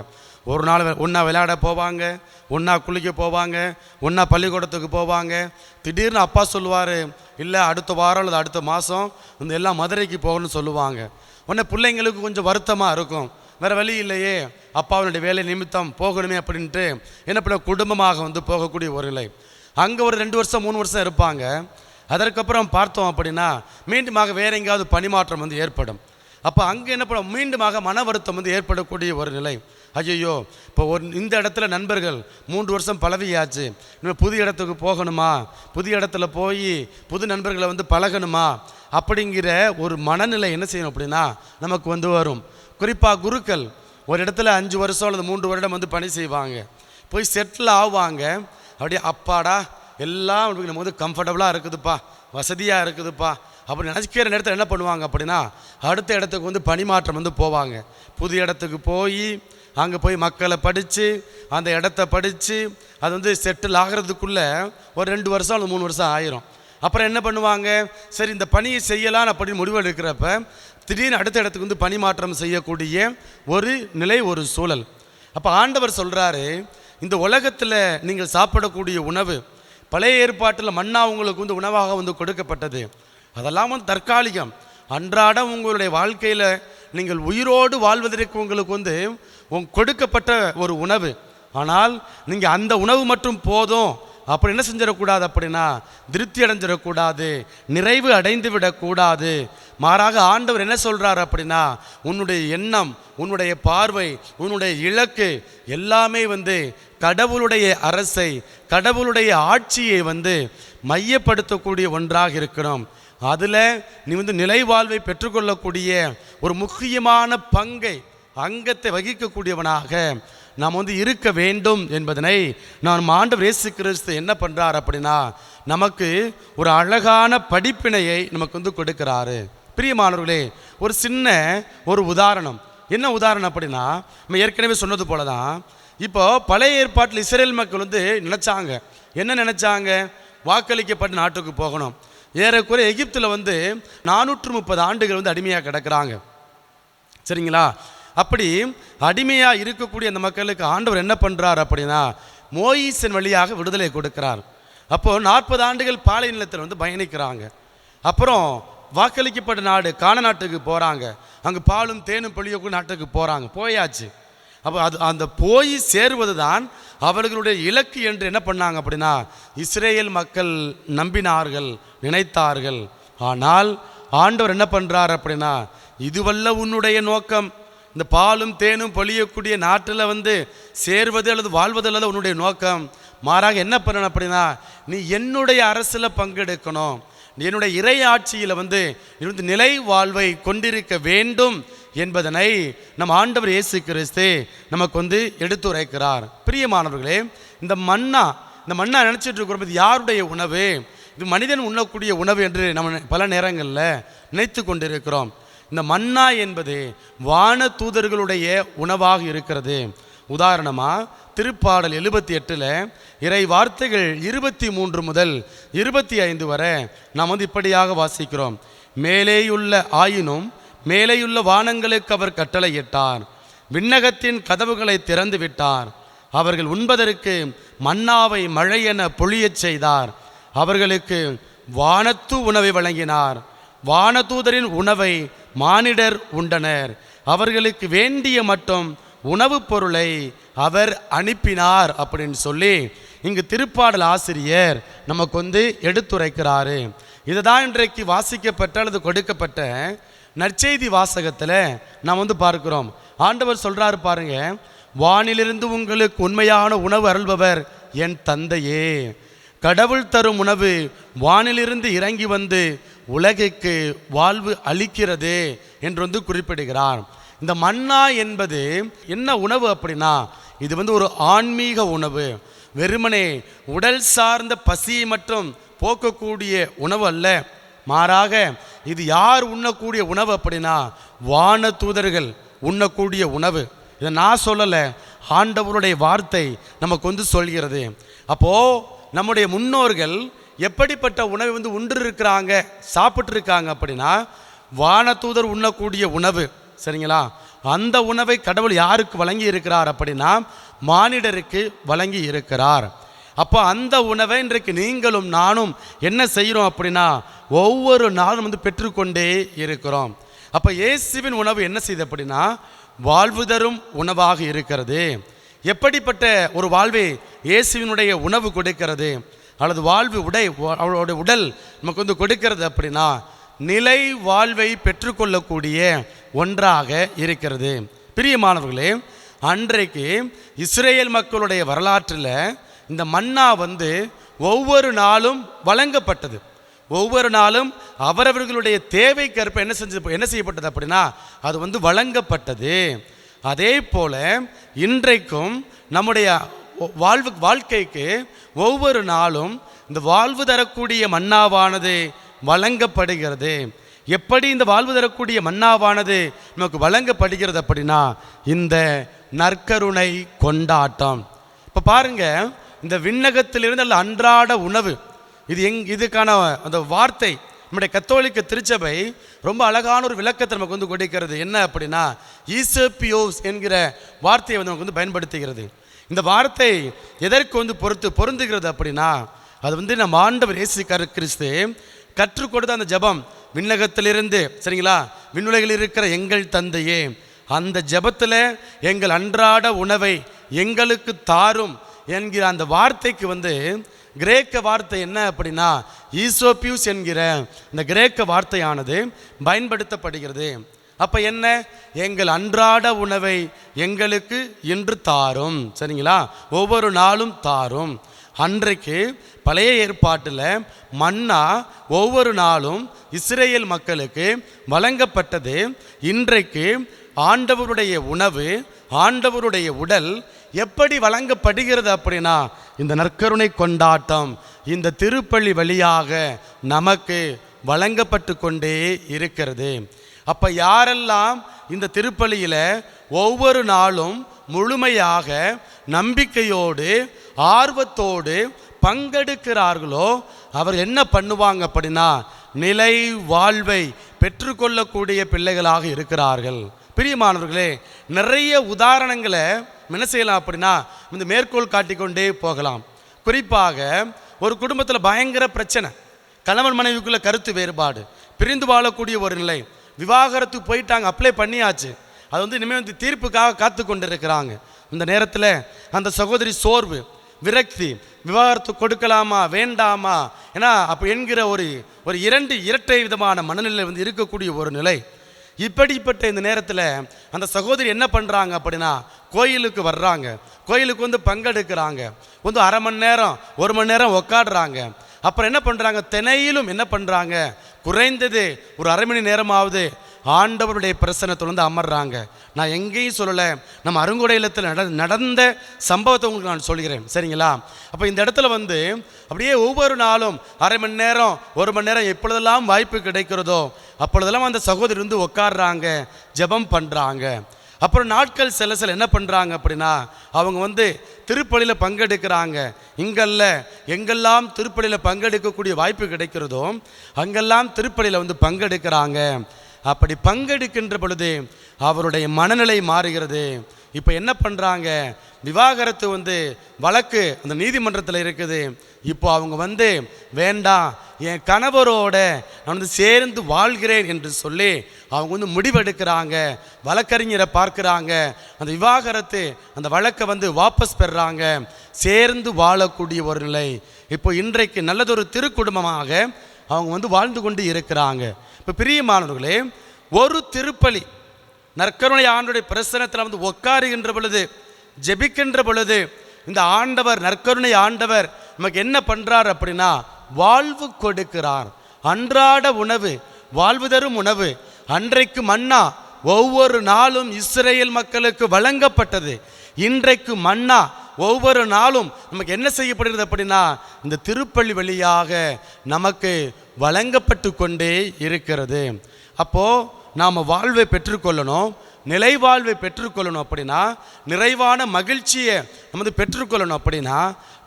ஒரு நாள் ஒன்றா விளையாட போவாங்க, ஒன்றா குளிக்க போவாங்க, ஒன்றா பள்ளிக்கூடத்துக்கு போவாங்க. திடீர்னு அப்பா சொல்லுவார், இல்லை அடுத்த வாரம் அல்லது அடுத்த மாதம் இந்த எல்லாம் மதுரைக்கு போகணும்னு சொல்லுவாங்க. உடனே பிள்ளைங்களுக்கு கொஞ்சம் வருத்தமாக இருக்கும். வேறு வழி இல்லையே, அப்பாவினுடைய வேலை நிமித்தம் போகணுமே அப்படின்ட்டு என்ன பண்ண குடும்பமாக போகக்கூடிய ஒரு நிலை. அங்கே ஒரு 2 வருஷம் 3 வருஷம் இருப்பாங்க. அதற்கப்புறம் பார்த்தோம் அப்படின்னா மீண்டுமாக வேறு எங்கேயாவது பணிமாற்றம் ஏற்படும். அப்போ அங்கே என்ன பண்ண மீண்டுமாக மன வருத்தம் ஏற்படக்கூடிய ஒரு நிலை. ஐயோ, இப்போ இந்த இடத்துல நண்பர்கள் 3 வருஷம் பழவியாச்சு, இன்னும் புது இடத்துக்கு போகணுமா, புதிய இடத்துல போய் புது நண்பர்களை பழகணுமா அப்படிங்கிற ஒரு மனநிலை என்ன செய்யணும் அப்படின்னா நமக்கு வரும். குறிப்பாக குருக்கள் ஒரு இடத்துல 5 வருஷம் அல்லது 3 வருடம் பணி செய்வாங்க, போய் செட்டில் ஆவாங்க. அப்படியே அப்பாடா எல்லாம் நம்ம கம்ஃபர்டபுளாக இருக்குதுப்பா, வசதியாக இருக்குதுப்பா அப்படி நினச்சிக்கிற நேரத்தில் என்ன பண்ணுவாங்க அப்படின்னா அடுத்த இடத்துக்கு பணிமாற்றம் போவாங்க. புது இடத்துக்கு போய் அங்கே போய் மக்களை படித்து அந்த இடத்த படித்து அது செட்டில் ஆகிறதுக்குள்ளே ஒரு 2 வருஷம் அல்லது 3 வருஷம் ஆயிரும். அப்புறம் என்ன பண்ணுவாங்க, சரி இந்த பணியை செய்யலாம் அப்படின்னு முடிவு எடுக்கிறப்ப திடீர்னு அடுத்த இடத்துக்கு பணிமாற்றம் செய்யக்கூடிய ஒரு நிலை, ஒரு சூழல். அப்போ ஆண்டவர் சொல்கிறாரு, இந்த உலகத்தில் நீங்கள் சாப்பிடக்கூடிய உணவு பழைய ஏற்பாட்டில் மன்னா உங்களுக்கு உணவாக கொடுக்கப்பட்டது. அதெல்லாம் தற்காலிகம். அன்றாடம் உங்களுடைய வாழ்க்கையில் நீங்கள் உயிரோடு வாழ்வதற்கு உங்களுக்கு கொடுக்கப்பட்ட ஒரு உணவு. ஆனால் நீங்கள் அந்த உணவு மட்டும் போதும் அப்படி என்ன செஞ்சிடக்கூடாது அப்படின்னா திருப்தி அடைஞ்சிடக்கூடாது, நிறைவு அடைந்து விடக்கூடாது. மாறாக ஆண்டவர் என்ன சொல்கிறார் அப்படின்னா உன்னுடைய எண்ணம், உன்னுடைய பார்வை, உன்னுடைய இலக்கு எல்லாமே கடவுளுடைய அரசை, கடவுளுடைய ஆட்சியை மையப்படுத்தக்கூடிய ஒன்றாக இருக்கணும். அதில் நீ நிலை வாழ்வை பெற்றுக்கொள்ளக்கூடிய ஒரு முக்கியமான அங்கத்தை வகிக்கக்கூடியவனாக நாம் இருக்க வேண்டும் என்பதனை நான் ஆண்டவர் இயேசு கிறிஸ்து என்ன பண்ணுறார் அப்படின்னா நமக்கு ஒரு அழகான படிப்பினையை நமக்கு கொடுக்கிறாரு. பிரியமானவர்களே, ஒரு சின்ன ஒரு உதாரணம். என்ன உதாரணம் அப்படின்னா நம்ம ஏற்கனவே சொன்னது போல தான். இப்போ பழைய ஏற்பாட்டில் இஸ்ரேல் மக்கள் நினச்சாங்க, என்ன நினச்சாங்க, வாக்களிக்கப்பட்ட நாட்டுக்கு போகணும். ஏறக்குறைய எகிப்தில் 430 ஆண்டுகள் அடிமையாக கிடக்கிறாங்க. சரிங்களா? அப்படி அடிமையாக இருக்கக்கூடிய அந்த மக்களுக்கு ஆண்டவர் என்ன பண்ணுறார் அப்படின்னா மோயிசின் வழியாக விடுதலை கொடுக்கிறார். அப்போது 40 ஆண்டுகள் பாலை நிலத்தில் பயணிக்கிறாங்க. அப்புறம் வாக்களிக்கப்பட்ட நாடு கானான் நாட்டுக்கு போகிறாங்க. அங்கே பாலும் தேனும் பொழியக்கூடிய நாட்டுக்கு போகிறாங்க, போயாச்சு. அப்போ அந்த போய் சேருவது தான் அவர்களுடைய இலக்கு என்று என்ன பண்ணாங்க அப்படின்னா இஸ்ரேல் மக்கள் நம்பினார்கள், நினைத்தார்கள். ஆனால் ஆண்டவர் என்ன பண்ணுறார் அப்படின்னா இதுவல்ல உன்னுடைய நோக்கம், இந்த பாலும் தேனும் பொழியக்கூடிய நாட்டில் சேர்வது அல்லது வாழ்வது அல்லது உன்னுடைய நோக்கம். மாறாக என்ன பண்ணணும் அப்படின்னா நீ என்னுடைய அரசில் பங்கெடுக்கணும், என்னுடைய இறை ஆட்சியில் நிலை வாழ்வை கொண்டிருக்க வேண்டும் என்பதனை நம் ஆண்டவர் இயேசு கிறிஸ்து நமக்கு எடுத்துரைக்கிறார். பிரியமானவர்களே, இந்த மன்னா நினச்சிட்டு இருக்கிறோம், இது யாருடைய உணவு, இது மனிதன் உண்ணக்கூடிய உணவு என்று நம்ம பல நேரங்களில் நினைத்து கொண்டிருக்கிறோம். இந்த மன்னா என்பது வான தூதர்களுடைய உணவாக இருக்கிறது. உதாரணமாக திருப்பாடல் 78 இறை வார்த்தைகள் 23 முதல் 25 வரை நாம் இப்படியாக வாசிக்கிறோம். மேலேயுள்ள ஆயினும் மேலேயுள்ள வானங்களுக்கு அவர் கட்டளையிட்டார், விண்ணகத்தின் கதவுகளை திறந்து விட்டார். அவர்கள் உண்பதற்கு மன்னாவை மழையென பொழியச் செய்தார். அவர்களுக்கு வானத்து உணவை வழங்கினார். வானதூதரின் உணவை மானிடர் உண்டனர். அவர்களுக்கு வேண்டிய மட்டும் உணவுப் பொருளை அவர் அனுப்பினார் அப்படின்னு சொல்லி இங்கு திருப்பாடல் ஆசிரியர் நமக்கு எடுத்துரைக்கிறாரு. இதுதான் இன்றைக்கு வாசிக்கப்பட்ட அல்லது கொடுக்கப்பட்ட நற்செய்தி வாசகத்தில் நாம் பார்க்கிறோம். ஆண்டவர் சொல்கிறாரு பாருங்க, வானிலிருந்து உங்களுக்கு உண்மையான உணவு அருள்பவர் என் தந்தையே. கடவுள் தரும் உணவு வானிலிருந்து இறங்கி உலகுக்கு வாழ்வு அளிக்கிறது என்று குறிப்பிடுகிறார். இந்த மன்னா என்பது என்ன உணவு அப்படின்னா இது ஒரு ஆன்மீக உணவு. வெறுமனே உடல் சார்ந்த பசியை மட்டும் போக்கக்கூடிய உணவு அல்ல. மாறாக இது யார் உண்ணக்கூடிய உணவு அப்படின்னா வான தூதர்கள் உண்ணக்கூடிய உணவு. இதை நான் சொல்லலை, ஆண்டவருடைய வார்த்தை நமக்கு சொல்கிறது. அப்போது நம்முடைய முன்னோர்கள் எப்படிப்பட்ட உணவை உண்டு இருக்கிறாங்க, சாப்பிட்டு இருக்காங்க அப்படின்னா வானதூதர் உண்ணக்கூடிய உணவு. சரிங்களா? அந்த உணவை கடவுள் யாருக்கு வழங்கி இருக்கிறார் அப்படின்னா மானிடருக்கு வழங்கி இருக்கிறார். அப்போ அந்த உணவை இன்றைக்கு நீங்களும் நானும் என்ன செய்கிறோம் அப்படின்னா ஒவ்வொரு நாளும் பெற்றுக்கொண்டே இருக்கிறோம். அப்போ இயேசுவின் உணவு என்ன செய்யுது அப்படின்னா வாழ்வு தரும் உணவாக இருக்கிறது. எப்படிப்பட்ட ஒரு வாழ்வை இயேசுவினுடைய உணவு கொடுக்கிறது அல்லது வாழ்வு அவளுடைய உடல் நமக்கு கொடுக்கிறது அப்படின்னா நிலை வாழ்வை பெற்றுக்கொள்ளக்கூடிய ஒன்றாக இருக்கிறது. பிரியமானவர்களே, அன்றைக்கு இஸ்ரேல் மக்களுடைய வரலாற்றில் இந்த மன்னா ஒவ்வொரு நாளும் வழங்கப்பட்டது. ஒவ்வொரு நாளும் அவரவர்களுடைய தேவைக்கேற்ப என்ன செய்யப்பட்டது அப்படின்னா அது வழங்கப்பட்டது. அதே போல இன்றைக்கும் நம்முடைய வாழ்க்கைக்கு ஒவ்வொரு நாளும் இந்த வாழ்வு தரக்கூடிய மன்னாவானது வழங்கப்படுகிறது. எப்படி இந்த வாழ்வு தரக்கூடிய மன்னாவானது நமக்கு வழங்கப்படுகிறது அப்படின்னா இந்த நற்கருணை கொண்டாட்டம். இப்போ பாருங்க, இந்த விண்ணகத்திலிருந்து அல்ல அன்றாட உணவு இதுக்கான அந்த வார்த்தை நம்முடைய கத்தோலிக்க திருச்சபை ரொம்ப அழகான ஒரு விளக்கத்தை நமக்கு கொடுக்கிறது. என்ன அப்படின்னா ஈசோப்பியோஸ் என்கிற வார்த்தையை நமக்கு பயன்படுத்துகிறது. இந்த வார்த்தை எதற்கு பொருந்துகிறது அப்படின்னா அது நம்ம ஆண்டவர் இயேசு கிறிஸ்து கற்றுக் கொடுத்த அந்த ஜெபம் விண்ணகத்திலிருந்து, சரிங்களா, விண்ணுலகில் இருக்கிற எங்கள் தந்தையே, அந்த ஜெபத்தில் எங்கள் அன்றாட உணவை எங்களுக்கு தாரும் என்கிற அந்த வார்த்தைக்கு கிரேக்க வார்த்தை என்ன அப்படின்னா ஈசோப்பியூஸ் என்கிற இந்த கிரேக்க வார்த்தையானது பயன்படுத்தப்படுகிறது. அப்போ என்ன, எங்கள் அன்றாட உணவை எங்களுக்கு இன்று தாரும், சரிங்களா, ஒவ்வொரு நாளும் தாரும். அன்றைக்கு பழைய ஏற்பாட்டில் மன்னா ஒவ்வொரு நாளும் இஸ்ரேல் மக்களுக்கு வழங்கப்பட்டது. இன்றைக்கு ஆண்டவருடைய உணவு, ஆண்டவருடைய உடல் எப்படி வழங்கப்படுகிறது அப்படின்னா இந்த நற்கருணை கொண்டாட்டம் இந்த திருப்பலி வழியாக நமக்கு வழங்கப்பட்டு கொண்டே இருக்கிறது. அப்போ யாரெல்லாம் இந்த திருப்பலியில் ஒவ்வொரு நாளும் முழுமையாக நம்பிக்கையோடு ஆர்வத்தோடு பங்கெடுக்கிறார்களோ அவர் என்ன பண்ணுவாங்க அப்படின்னா நிலை வாழ்வை பெற்றுக்கொள்ளக்கூடிய பிள்ளைகளாக இருக்கிறார்கள். பிரியமானவர்களே, நிறைய உதாரணங்களை என்ன செய்யலாம் அப்படின்னா இந்த மேற்கோள் காட்டிக்கொண்டே போகலாம். குறிப்பாக ஒரு குடும்பத்தில் பயங்கர பிரச்சனை, கணவன் மனைவிக்குள்ள கருத்து வேறுபாடு, பிரிந்து வாழக்கூடிய ஒரு நிலை, விவாகரத்துக்கு போயிட்டாங்க, அப்ளை பண்ணியாச்சு, அது இனிமேல் தீர்ப்புக்காக காத்து கொண்டு இருக்கிறாங்க. இந்த நேரத்தில் அந்த சகோதரி சோர்வு, விரக்தி, விவாகரத்து கொடுக்கலாமா வேண்டாமா ஏன்னா அப்போ என்கிற ஒரு இரட்டை விதமான மனநிலை இருக்கக்கூடிய ஒரு நிலை. இப்படிப்பட்ட இந்த நேரத்தில் அந்த சகோதரி என்ன பண்ணுறாங்க அப்படின்னா கோயிலுக்கு வர்றாங்க, கோயிலுக்கு பங்கெடுக்கிறாங்க, அரை மணி நேரம் 1 மணி நேரம் உக்காடுறாங்க. அப்புறம் என்ன பண்ணுறாங்க, தினையிலும் என்ன பண்ணுறாங்க, குறைந்தது ஒரு அரை மணி நேரமாவது ஆண்டவருடைய பிரசன்னத்தில் அமர்றாங்க. நான் எங்கேயும் சொல்லலை, நம்ம அருங்கொடை இல்லத்தில் நடந்த சம்பவத்தை உங்களுக்கு நான் சொல்கிறேன், சரிங்களா. அப்போ இந்த இடத்துல அப்படியே ஒவ்வொரு நாளும் அரை மணி நேரம் 1 மணி நேரம் எப்பொழுதெல்லாம் வாய்ப்பு கிடைக்கிறதோ அப்பொழுதெல்லாம் அந்த சகோதரி உட்காடுறாங்க, ஜெபம் பண்ணுறாங்க. அப்புறம் நாட்கள் சில என்ன பண்ணுறாங்க அப்படின்னா அவங்க திருப்பலியில் பங்கெடுக்கிறாங்க. இங்கல்ல எங்கெல்லாம் திருப்பலியில் பங்கெடுக்கக்கூடிய வாய்ப்பு கிடைக்கிறதோ அங்கெல்லாம் திருப்பலியில் பங்கெடுக்கிறாங்க. அப்படி பங்கெடுக்கின்ற பொழுது அவருடைய மனநிலை மாறுகிறது. இப்போ என்ன பண்ணுறாங்க, விவாகரத்து வழக்கு அந்த நீதிமன்றத்தில் இருக்குது. இப்போ அவங்க வேண்டாம், என் கணவரோட நான் சேர்ந்து வாழ்கிறேன் என்று சொல்லி அவங்க முடிவெடுக்கிறாங்க. வழக்கறிஞரை பார்க்குறாங்க, அந்த விவாகரத்து அந்த வழக்கை வாபஸ் பெறுறாங்க, சேர்ந்து வாழக்கூடிய ஒரு நிலை. இப்போ இன்றைக்கு நல்லதொரு திருக்குடும்பமாக அவங்க வாழ்ந்து கொண்டு இருக்கிறாங்க. இப்போ பிரியமானவர்களே, ஒரு திருப்பலி நற்கருணை ஆண்டவருடைய பிரசன்னத்தில் உட்காருகின்ற பொழுது, ஜெபிக்கின்ற பொழுது இந்த ஆண்டவர், நற்கருணை ஆண்டவர் நமக்கு என்ன பண்ணுறார் அப்படின்னா வாழ்வு கொடுக்கிறார். அன்றாட உணவு, வாழ்வு தரும் உணவு. அன்றைக்கு மன்னா ஒவ்வொரு நாளும் இஸ்ரேல் மக்களுக்கு வழங்கப்பட்டது. இன்றைக்கு மன்னா ஒவ்வொரு நாளும் நமக்கு என்ன செய்யப்படுகிறது அப்படின்னா இந்த திருப்பலி வழியாக நமக்கு வழங்கப்பட்டு கொண்டே இருக்கிறது. அப்போது நாம் வாழ்வை பெற்றுக்கொள்ளணும், நிலை வாழ்வை பெற்றுக்கொள்ளணும் அப்படின்னா, நிறைவான மகிழ்ச்சியை பெற்றுக்கொள்ளணும் அப்படின்னா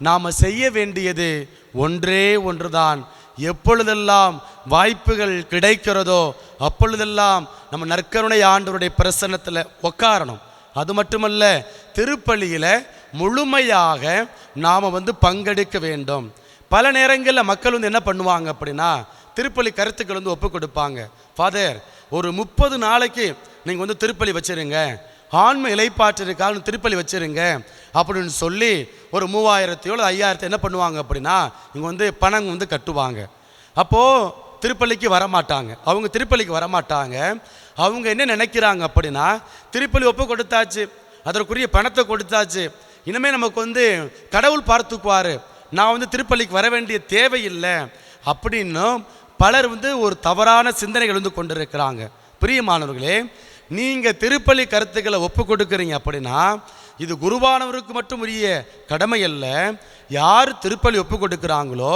நாம் செய்ய வேண்டியது ஒன்றே ஒன்று தான். எப்பொழுதெல்லாம் வாய்ப்புகள் கிடைக்கிறதோ அப்பொழுதெல்லாம் நம்ம நற்கருணை ஆண்டவருடைய பிரசன்னத்தில் உட்காரணும். அது மட்டுமல்ல, திருப்பலியில் முழுமையாக நாம் பங்கெடுக்க வேண்டும். பல நேரங்களில் மக்கள் என்ன பண்ணுவாங்க அப்படின்னா, திருப்பலி கருத்துக்கள் ஒப்பு கொடுப்பாங்க. ஃபாதர், ஒரு 30 நாளைக்கு நீங்கள் திருப்பலி வச்சுருங்க, ஆன்ம இலைப்பாற்றிற்காக திருப்பலி வச்சுருங்க அப்படின்னு சொல்லி ஒரு 3000 5000 என்ன பண்ணுவாங்க அப்படின்னா, இங்கே பணம் கட்டுவாங்க. அப்போது திருப்பலிக்கு வரமாட்டாங்க. அவங்க திருப்பலிக்கு வரமாட்டாங்க. அவங்க என்ன நினைக்கிறாங்க அப்படின்னா, திருப்பலி ஒப்பு கொடுத்தாச்சு, அதற்குரிய பணத்தை கொடுத்தாச்சு, இனிமேல் நமக்கு கடவுள் பார்த்துக்குவார், நான் திருப்பலிக்கு வர வேண்டிய தேவையில்லை அப்படின்னு பலர் ஒரு தவறான சிந்தனைகள் கொண்டிருக்கிறாங்க. பிரியமானவர்களே, நீங்கள் திருப்பலி கருத்துக்களை ஒப்பு கொடுக்குறீங்க அப்படின்னா இது குருவானவருக்கு மட்டும் உரிய கடமை அல்ல. யார் திருப்பலி ஒப்பு கொடுக்குறாங்களோ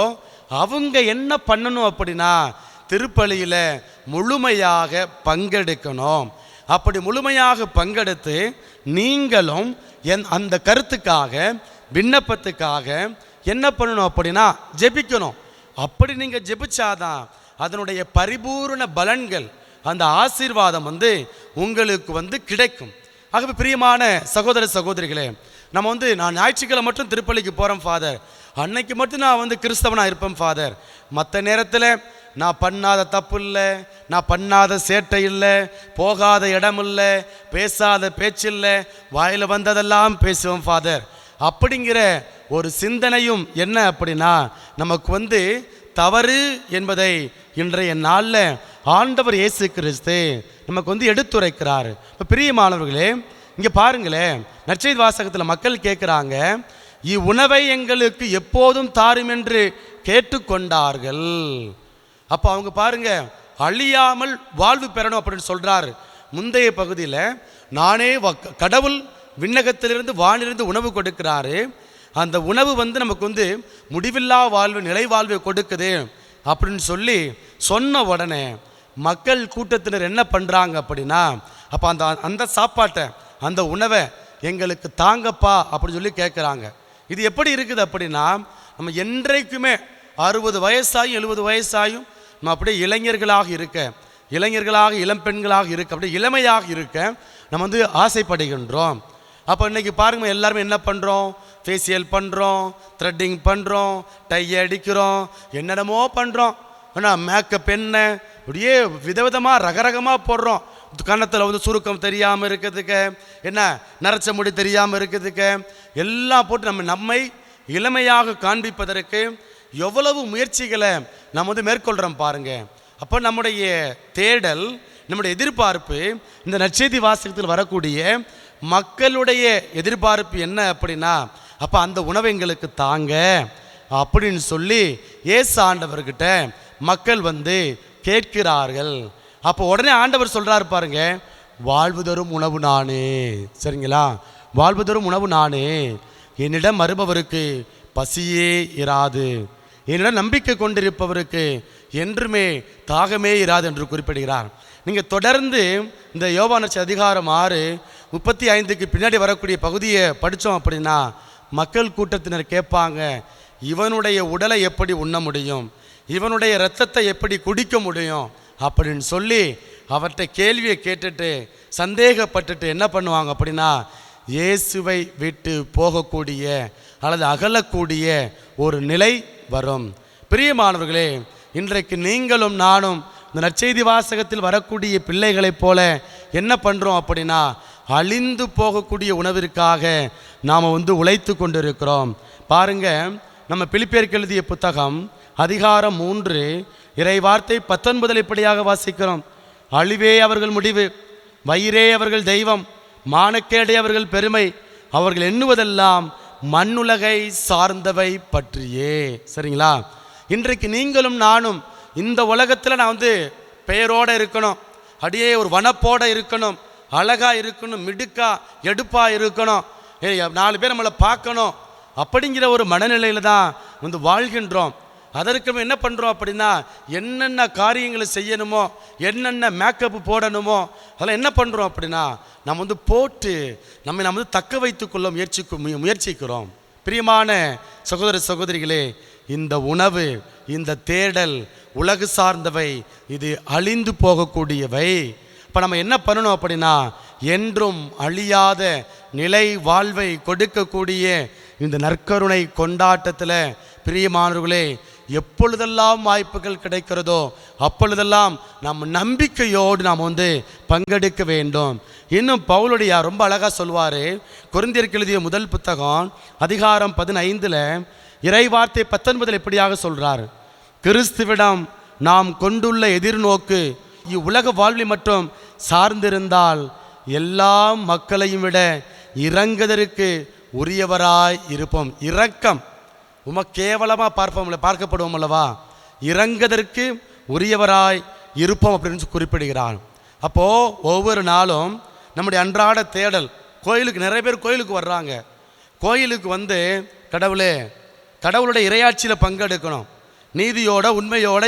அவங்க என்ன பண்ணணும் அப்படின்னா, திருப்பலியில் முழுமையாக பங்கெடுக்கணும். அப்படி முழுமையாக பங்கெடுத்து நீங்களும் அந்த கருத்துக்காக விண்ணப்பத்துக்காக என்ன பண்ணணும் அப்படின்னா ஜெபிக்கணும். அப்படி நீங்கள் ஜெபிச்சாதான் அதனுடைய பரிபூர்ண பலன்கள், அந்த ஆசீர்வாதம் உங்களுக்கு கிடைக்கும். ஆகவே பிரியமான சகோதர சகோதரிகளே, நம்ம நான் ஞாயிற்றுக்கிழமை மட்டும் திருப்பலிக்கு போகிறேன் ஃபாதர், அன்னைக்கு மட்டும் நான் கிறிஸ்தவனாக இருப்பேன் ஃபாதர், மற்ற நேரத்தில் நான் பண்ணாத தப்பு இல்லை, நான் பண்ணாத சேட்டை இல்லை, போகாத இடம் இல்லை, பேசாத பேச்சு இல்லை, வாயில் வந்ததெல்லாம் பேசுவேன் ஃபாதர் அப்படிங்கிற ஒரு சிந்தனையும் என்ன அப்படின்னா நமக்கு தவறு என்பதை இன்றைய நாளில் ஆண்டவர் இயேசு கிறிஸ்து நமக்கு எடுத்துரைக்கிறார். இப்போ பிரியமானவர்களே, இங்கே பாருங்களேன், நற்செய்தி வாசகத்தில் மக்கள் கேட்குறாங்க, இவ்வுணவை எங்களுக்கு எப்போதும் தாரும் என்று கேட்டுக்கொண்டார்கள். அப்போ அவங்க பாருங்க, அழியாமல் வாழ்வு பெறணும் அப்படின்னு சொல்கிறாரு. முந்தைய பகுதியில் நானே கடவுள் விண்ணகத்திலிருந்து வானிலிருந்து உணவு கொடுக்கிறாரு, அந்த உணவு நமக்கு முடிவில்லா வாழ்வு, நிலை வாழ்வை கொடுக்குது அப்படின்னு சொல்லி சொன்ன உடனே மக்கள் கூட்டத்தினர் என்ன பண்ணுறாங்க அப்படின்னா, அப்போ அந்த சாப்பாட்டை, அந்த உணவை எங்களுக்கு தாங்கப்பா அப்படின்னு சொல்லி கேட்குறாங்க. இது எப்படி இருக்குது அப்படின்னா, நம்ம என்றைக்குமே 60 வயசாயும் 70 வயசாயும் நம்ம அப்படியே இளைஞர்களாக இளம்பெண்களாக இருக்க, அப்படியே இளமையாக இருக்க நம்ம ஆசைப்படுகின்றோம். அப்போ இன்றைக்கி பாருங்க, எல்லாருமே என்ன பண்ணுறோம், ஃபேஷியல் பண்ணுறோம், த்ரெட்டிங் பண்ணுறோம், டை அடிக்கிறோம், என்னென்னமோ பண்ணுறோம். ஆனால் மேக்கப் என்ன அப்படியே விதவிதமாக ரகரகமாக போடுறோம். கன்னத்தில் சுருக்கம் தெரியாமல் இருக்கிறதுக்கு, என்ன நரைச்ச முடி தெரியாமல் இருக்கிறதுக்கு, எல்லாம் போட்டு நம்மை இளமையாக காண்பிப்பதற்கு எவ்வளவு முயற்சிகளை நம்ம மேற்கொள்கிறோம் பாருங்க. அப்போ நம்முடைய தேடல், நம்முடைய எதிர்பார்ப்பு, இந்த நற்செய்தி வாசகத்தில் வரக்கூடிய மக்களுடைய எதிர்பார்ப்பு என்ன அப்படின்னா, அப்போ அந்த உணவை எங்களுக்கு தாங்க அப்படின்னு சொல்லி இயேசு ஆண்டவர்கிட்ட மக்கள் கேட்கிறார்கள். அப்போ உடனே ஆண்டவர் சொல்கிறாரு பாருங்க, வாழ்வு தரும் உணவு நானே. சரிங்களா? வாழ்வு தரும் உணவு நானே, என்னிடம் வருபவருக்கு பசியே இராது, என்னிடம் நம்பிக்கை கொண்டிருப்பவருக்கு என்றுமே தாகமே இராது என்று குறிப்பிடுகிறார். நீங்கள் தொடர்ந்து இந்த யோவான் அதிகாரம் 6:35 பின்னாடி வரக்கூடிய பகுதியை படித்தோம் அப்படின்னா மக்கள் கூட்டத்தினர் கேட்பாங்க, இவனுடைய உடலை எப்படி உண்ண முடியும், இவனுடைய இரத்தத்தை எப்படி குடிக்க முடியும் அப்படின்னு சொல்லி அவர்கிட்ட கேள்வியை கேட்டுட்டு சந்தேகப்பட்டுட்டு என்ன பண்ணுவாங்க அப்படின்னா, இயேசுவை விட்டு போகக்கூடிய அல்லது அகலக்கூடிய ஒரு நிலை வரும். பிரியமானவர்களே, இன்றைக்கு நீங்களும் நானும் இந்த நற்செய்தி வாசகத்தில் வரக்கூடிய பிள்ளைகளைப் போல என்ன பண்ணுறோம் அப்படின்னா, அழிந்து போகக்கூடிய உணவிற்காக நாம் உழைத்து கொண்டிருக்கிறோம். பாருங்க, நம்ம பிலிப்பியருக்கு எழுதிய புத்தகம் அதிகாரம் 3 இறை வார்த்தை 19 இப்படியாக வாசிக்கிறோம். அழிவே அவர்கள் முடிவு, வயிறே அவர்கள் தெய்வம், மானக்கேடே அவர்கள் பெருமை, அவர்கள் எண்ணுவதெல்லாம் மண்ணுலகை சார்ந்தவை பற்றியே. சரிங்களா? இன்றைக்கு நீங்களும் நானும் இந்த உலகத்தில் நான் பெயரோடு இருக்கணும், அப்படியே ஒரு வனப்போடு இருக்கணும், அழகாக இருக்கணும், மிடுக்கா எடுப்பாக இருக்கணும், 4 பேர் நம்மளை பார்க்கணும் அப்படிங்கிற ஒரு மனநிலையில் தான் வாழ்கின்றோம். அதற்கு என்ன பண்ணுறோம் அப்படின்னா, என்னென்ன காரியங்களை செய்யணுமோ, என்னென்ன மேக்கப்பு போடணுமோ அதெல்லாம் என்ன பண்ணுறோம் அப்படின்னா நம்ம போட்டு நம்ம தக்க வைத்துக்கொள்ள முயற்சிக்கிறோம். பிரியமான சகோதர சகோதரிகளே, இந்த உணவு, இந்த தேடல் உலகு சார்ந்தவை, இது அழிந்து போகக்கூடியவை. இப்போ நம்ம என்ன பண்ணணும் அப்படின்னா, என்றும் அழியாத நிலை வாழ்வை கொடுக்கக்கூடிய இந்த நற்கருணை கொண்டாட்டத்தில் பிரியமானவர்களே, எப்பொழுதெல்லாம் வாய்ப்புகள் கிடைக்கிறதோ அப்பொழுதெல்லாம் நாம் நம்பிக்கையோடு நாம் பங்கெடுக்க வேண்டும். இன்னும் பவுலுடையார் ரொம்ப அழகாக சொல்வார். கொரிந்தியருக்கு எழுதிய முதல் புத்தகம் அதிகாரம் 15 இறைவார்த்தை 19 இப்படியாக சொல்கிறார். கிறிஸ்துவிடம் நாம் கொண்டுள்ள எதிர்நோக்கு இவ்வுலக வாழ்வை மட்டும் சார்ந்திருந்தால் எல்லா மக்களையும் விட இறங்குவதற்கு உரியவராய் இருப்போம். இரக்கம் கேவலமாக பார்க்கப்படுவோம் அல்லவா, இறங்குவதற்கு உரியவராய் இருப்போம் அப்படின்னு குறிப்பிடுகிறார். அப்போது ஒவ்வொரு நாளும் நம்முடைய அன்றாட தேடல், கோயிலுக்கு நிறைய பேர் கோயிலுக்கு வர்றாங்க. கோயிலுக்கு கடவுளுடைய இறையாட்சியில் பங்கெடுக்கணும், நீதியோட உண்மையோட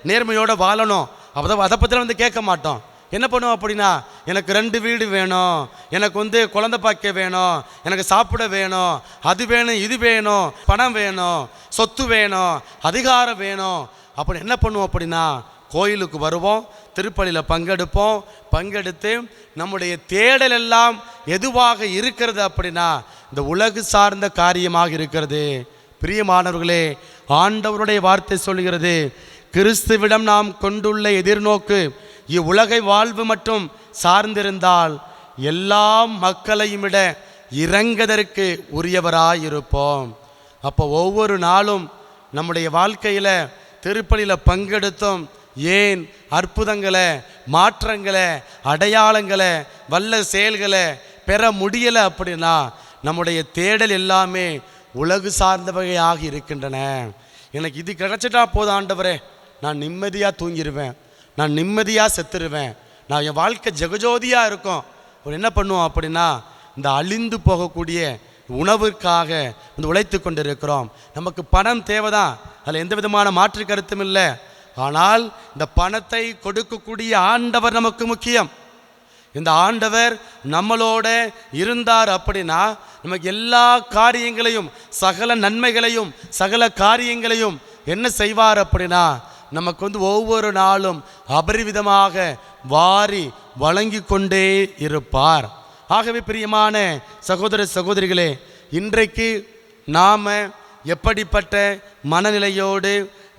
நேர்மையோட வாழணும். அதை பற்றிலாம் கேட்க மாட்டோம். என்ன பண்ணுவோம் அப்படின்னா, எனக்கு 2 வீடு வேணும், எனக்கு குழந்தை பாக்கிய வேணும், எனக்கு சாப்பிட வேணும், அது வேணும், இது வேணும், பணம் வேணும், சொத்து வேணும், அதிகாரம் வேணும். அப்படி என்ன பண்ணுவோம் அப்படின்னா, கோயிலுக்கு வருவோம், திருப்பலியில் பங்கெடுத்து நம்முடைய தேடல் எல்லாம் எதுவாக இருக்கிறது அப்படின்னா இந்த உலகு சார்ந்த காரியமாக இருக்கிறது. பிரியமானவர்களே, ஆண்டவருடைய வார்த்தை சொல்கிறது, கிறிஸ்துவிடம் நாம் கொண்டுள்ள எதிர்நோக்கு இவ்வுலகை வாழ்வு மட்டும் சார்ந்திருந்தால் எல்லா மக்களையும் விட இறங்குவதற்கு உரியவராயிருப்போம். அப்போ ஒவ்வொரு நாளும் நம்முடைய வாழ்க்கையில் திருப்பலியில் பங்கெடுத்தோம், ஏன் அற்புதங்களை, மாற்றங்களை, அடையாளங்களை, வல்ல செயல்களை பெற முடியலை அப்படின்னா நம்முடைய தேடல் எல்லாமே உலகு சார்ந்தவையாக இருக்கின்றன. எனக்கு இது கிடைச்சிட்டா போதும் ஆண்டவரே, நான் நிம்மதியாக தூங்கிடுவேன், நான் நிம்மதியாக செத்துருவேன், நான் என் வாழ்க்கை ஜெகஜோதியாக இருக்கும். ஒரு என்ன பண்ணுவோம் அப்படின்னா, இந்த அழிந்து போகக்கூடிய உணவுக்காக உழைத்து கொண்டு இருக்கிறோம். நமக்கு பணம் தேவைதான், அதில் எந்த விதமான மாற்று கருத்தும் இல்லை. ஆனால் இந்த பணத்தை கொடுக்கக்கூடிய ஆண்டவர் நமக்கு முக்கியம். இந்த ஆண்டவர் நம்மளோட இருந்தார் அப்படின்னா நமக்கு எல்லா காரியங்களையும், சகல நன்மைகளையும், சகல காரியங்களையும் என்ன செய்வார் அப்படின்னா நமக்கு ஒவ்வொரு நாளும் அபரிவிதமாக வாரி வழங்கி கொண்டே இருப்பார். ஆகவே பிரியமான சகோதர சகோதரிகளே, இன்றைக்கு நாம் எப்படிப்பட்ட மனநிலையோடு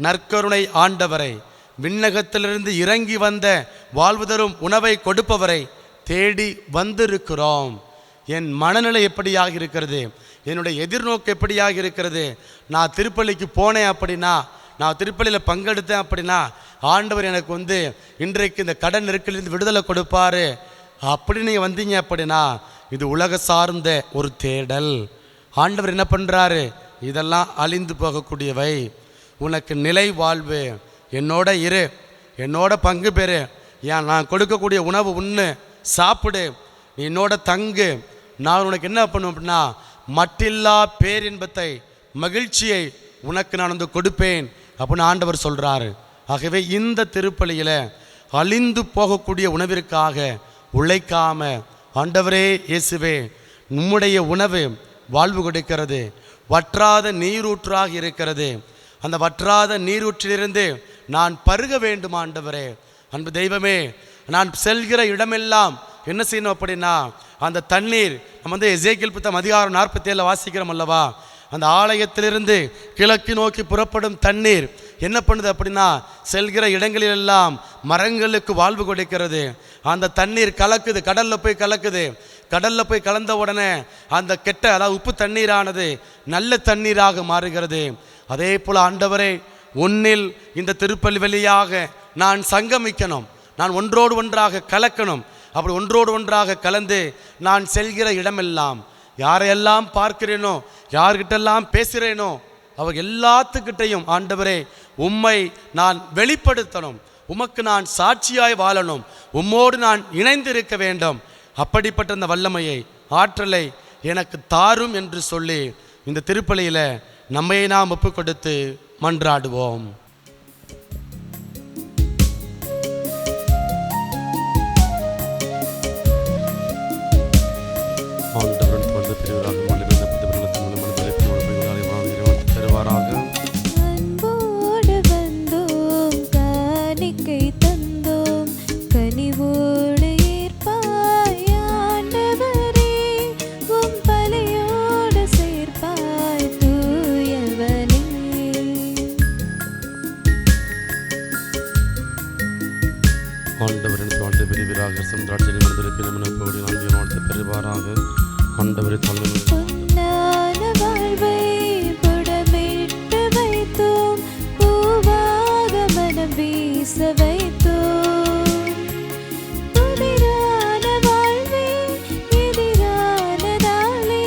நற்கருணை ஆண்டவரை, விண்ணகத்திலிருந்து இறங்கி வந்த வாழ்வு தரும் உணவை கொடுப்பவரை தேடி வந்திருக்கிறோம்? என் மனநிலை எப்படியாக இருக்கிறது? என்னுடைய எதிர்நோக்கு எப்படியாக இருக்கிறது? நான் திருப்பலிக்கு போனேன் அப்படின்னா, நான் திருப்பலியில் பங்கெடுத்தேன் அப்படின்னா ஆண்டவர் எனக்கு இன்றைக்கு இந்த கடன் நெருக்கலிருந்து விடுதலை கொடுப்பாரு அப்படி நீங்கள் வந்தீங்க அப்படின்னா இது உலக சார்ந்த ஒரு தேடல். ஆண்டவர் என்ன பண்ணுறாரு? இதெல்லாம் அழிந்து போகக்கூடியவை, உனக்கு நிலை வாழ்வு, என்னோட இரு, என்னோட பங்கு பெறு, ஏன் நான் கொடுக்கக்கூடிய உணவு உண்ணு, சாப்பிடு, நீ என்னோட தங்கு, நான் உனக்கு என்ன பண்ணுவேன் அப்படின்னா மட்டில்லா பேரின்பத்தை, மகிழ்ச்சியை உனக்கு நான் கொடுப்பேன் அப்படின்னு ஆண்டவர் சொல்கிறாரு. ஆகவே இந்த திருப்பலியில் அழிந்து போகக்கூடிய உணவிற்காக உழைக்காம, ஆண்டவரே இயேசுவே, நம்முடைய உணவு வாழ்வு கொடுக்கிறது, வற்றாத நீரூற்றாக இருக்கிறது, அந்த வற்றாத நீரூற்றிலிருந்து நான் பருக வேண்டும் ஆண்டவரே. அன்பு தெய்வமே, நான் செல்கிற இடமெல்லாம் என்ன செய்யணும் அப்படின்னா அந்த தண்ணீர், நம்ம எசேக்கியேல் புத்தகம் அதிகாரம் 47 வாசிக்கிறோம் அல்லவா, அந்த ஆலயத்திலிருந்து கிழக்கு நோக்கி புறப்படும் தண்ணீர் என்ன பண்ணுது அப்படின்னா செல்கிற இடங்களிலெல்லாம் மரங்களுக்கு வாழ்வு கொடுக்கிறது. அந்த தண்ணீர் கலக்குது, கடலில் போய் கலக்குது. கடலில் போய் கலந்த உடனே அந்த கெட்ட, அதாவது உப்பு தண்ணீரானது நல்ல தண்ணீராக மாறுகிறது. அதே போல் ஆண்டவரே, உன்னில் இந்த திருப்பலி வழியாக நான் சங்கமிக்கணும், நான் ஒன்றோடு ஒன்றாக கலக்கணும். அப்படி ஒன்றோடு ஒன்றாக கலந்து நான் செல்கிற இடமெல்லாம், யாரையெல்லாம் பார்க்கிறேனோ, யார்கிட்டெல்லாம் பேசுகிறேனோ, அவர் எல்லாத்துக்கிட்டையும் ஆண்டவரே உம்மை நான் வெளிப்படுத்தணும், உமக்கு நான் சாட்சியாய் வாழணும், உம்மோடு நான் இணைந்திருக்க வேண்டும். அப்படிப்பட்ட அந்த வல்லமையை, ஆற்றலை எனக்கு தாரும் என்று சொல்லி இந்த திருப்பலியில் நம்மை நாம் ஒப்பு கொடுத்து மன்றாடுவோம். அன்போடு வந்தோம், காணிக்கை தந்தோம், கனிவோடு ரசம் திராட்சை மனதிற்கு நமனப்போடி நான் வாழ்த்து பெறுவாராக. ஆண்டவரை தாழ்மை பொன்னான வாழ்வை புடமிட்டு வைத்தோம், பூவாக மனம் வீச வைத்தோம். புதிரான வாழ்வே எதிரானதாலே,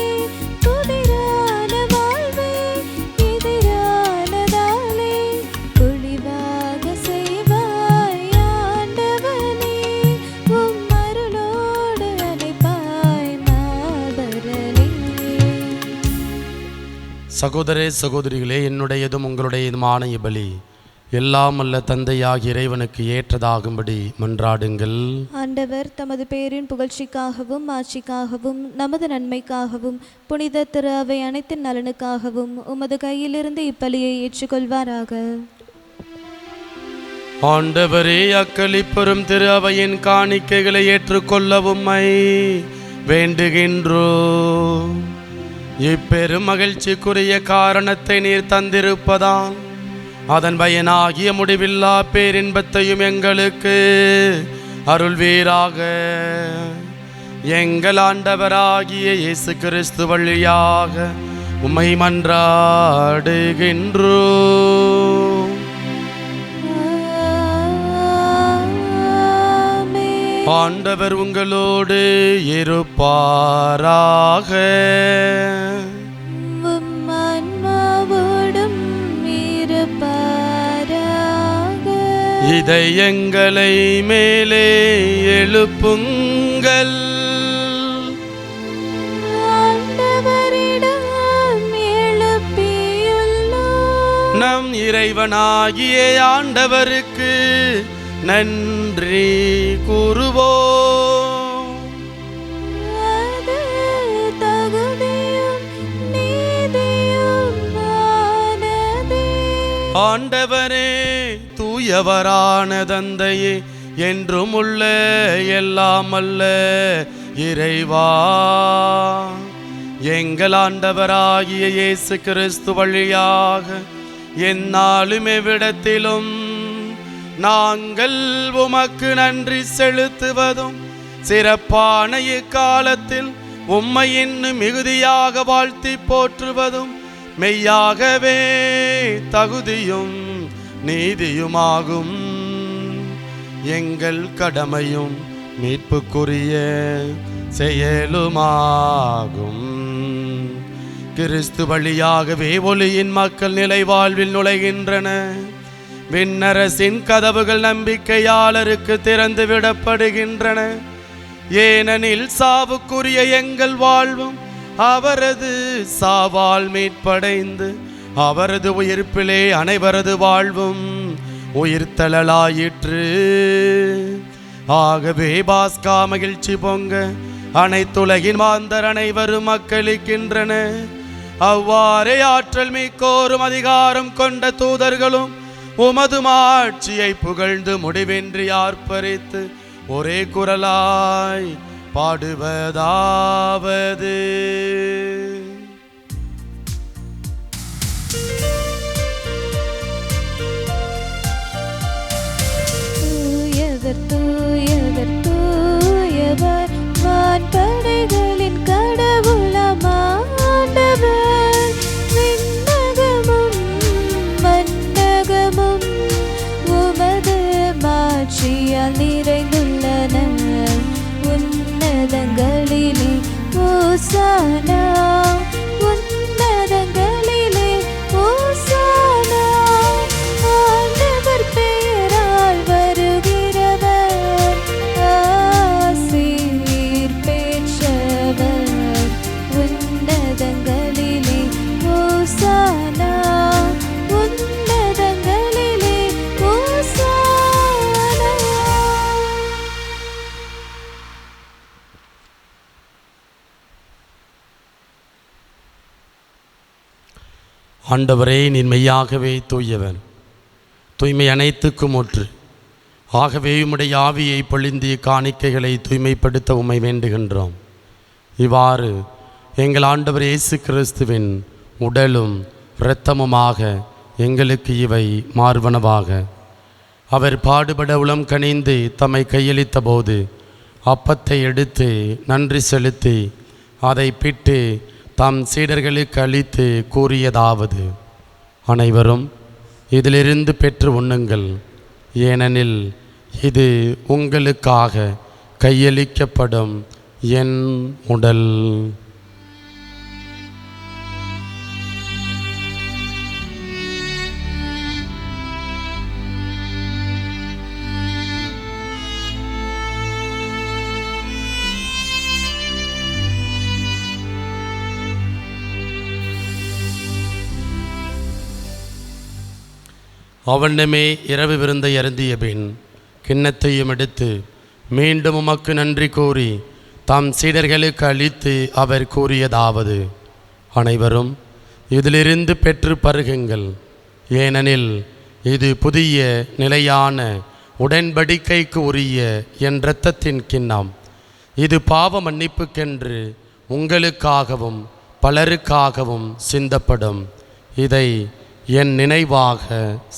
புதிரான வாழ்வே எதிரானதாலே, பொழிவாக செய்வாய் ஆண்டவனே, உம் அருளோடு அணைப்பாய் மாபரனே. சகோதரே சகோதரிகளே, என்னுடையதும் உங்களுடையதுமான பலி எல்லாம் அல்ல தந்தையாகிய இறைவனுக்கு ஏற்றதாகும்படி மன்றாடுங்கள். ஆண்டவர் தமது பேரின் புகழ்ச்சிக்காகவும் ஆட்சிக்காகவும் நமது நன்மைக்காகவும் புனித திரு அவை அனைத்தின் நலனுக்காகவும் உமது கையிலிருந்து இப்பலியை ஏற்றுக்கொள்வாராக. ஆண்டவரே, அக்களிப்பெறும் திரு அவையின் காணிக்கைகளை ஏற்றுக்கொள்ள உம்மை வேண்டுகின்றோ. இப்பெரும் மகிழ்ச்சிக்குரிய காரணத்தை நீர் தந்திருப்பதால் அதன் பயனாகிய முடிவில்லா பேரின்பத்தையும் எங்களுக்கு அருள்வீராக. எங்கள் ஆண்டவராகிய இயேசு கிறிஸ்து வழியாக உம்மை மன்றாடுகின்றோ. ஆண்டவர் உங்களோடு இருப்பாராக. உம் ஆன்மாவோடும் இருப்பாராக. இதயங்களை மேலே எழுப்புங்கள். ஆண்டவரிடம் எழுப்பியுள்ளோம். நம் இறைவனாகிய ஆண்டவருக்கு நன்றி கூறுவோம். அது தகுதியும் நீதியுமானதே. ஆண்டவரே, தூயவரான தந்தையே, என்றும் உள்ள எல்லாம் அல்ல இறைவா, எங்கள் ஆண்டவராகிய இயேசு கிறிஸ்து வழியாக எந்நாளும் எவ்விடத்திலும் நாங்கள் உமக்கு நன்றி செலுத்துவதும் சிறப்பான இக்காலத்தில் உம்மை இன்னும் மிகுதியாக வாழ்த்தி போற்றுவதும் மெய்யாகவே தகுதியும் நீதியுமாகும். எங்கள் கடமையும் மீட்புக்குரிய செயலுமாகும். கிறிஸ்து வழியாகவே ஒளியின் மக்கள் நிலை வாழ்வில் நுழைகின்றன. விண்ணரசின் கதவுகள் நம்பிக்கையாளருக்கு திறந்து விடப்படுகின்றன. ஏனெனில் சாவுக்குரிய எங்கள் வாழ்வும் அவரது சாவால் மீட்படைந்து அவரது உயிர்ப்பிலே அனைவரது வாழ்வும் உயிர்த்தலாயிற்று. ஆகவே பாஸ்கா மகிழ்ச்சி பொங்க அனைத்துலகின் மாந்தர் அனைவரும் மக்களிக்கின்றன. அவ்வாறே ஆற்றல் மிக்கோரும் அதிகாரம் கொண்ட தூதர்களும் உமது ஆட்சியை புகழ்ந்து முடிவின்றி ஆர்ப்பரித்து ஒரே குரலாய் பாடுவதாவது: தூயவர் தூயவர் தூயவர், வான்படைகளின் கடவுளாம் ஆண்டவர். விண்ணகமும் மண்ணகமும் உமது மாட்சியால் நிறைந்துள்ளன. உன்னதங்களிலே ஓசானா, உன்னதங்களிலே ஓசானா. ஆண்டவர் பெயரால் வருகிறவர் ஆசீர் பெற்றவர். உன்னதங்களிலே ஓசானா, உன்னதங்களிலே ஓசானா. ஆண்டவரே, நீர் மெய்யாகவே தூயவர், தூய்மை அனைத்துக்கும் ஒன்று. ஆகவே உம்முடைய ஆவியை பொழிந்திய காணிக்கைகளை தூய்மைப்படுத்த உம்மை வேண்டுகின்றோம். இவ்வாறு எங்கள் ஆண்டவர் இயேசு கிறிஸ்துவின் உடலும் இரத்தமுமாக எங்களுக்கு இவை மார்பனவாக. அவர் பாடுபட உளம் கனிந்து தம்மை கையளித்த போது அப்பத்தை எடுத்து நன்றி செலுத்தி அதை பிட்டு தம் சீடர்களுக்கு அளித்து கூறியதாவது, அனைவரும் இதிலிருந்து பெற்று உண்ணுங்கள், ஏனெனில் இது உங்களுக்காக கையளிக்கப்படும் என் உடல். அவனமே இரவு விருந்தை அருந்திய பின் கிண்ணத்தையும் எடுத்து மீண்டும் உமக்கு நன்றி கூறி தம் சீடர்களுக்கு அளித்து அவர் கூறியதாவது, அனைவரும் இதிலிருந்து பெற்று பருகுங்கள், ஏனெனில் இது புதிய நிலையான உடன்படிக்கைக்கு உரிய என் இரத்தத்தின் கிண்ணம். இது பாவ மன்னிப்புக்கென்று உங்களுக்காகவும் பலருக்காகவும் சிந்தப்படும். இதை என் நினைவாக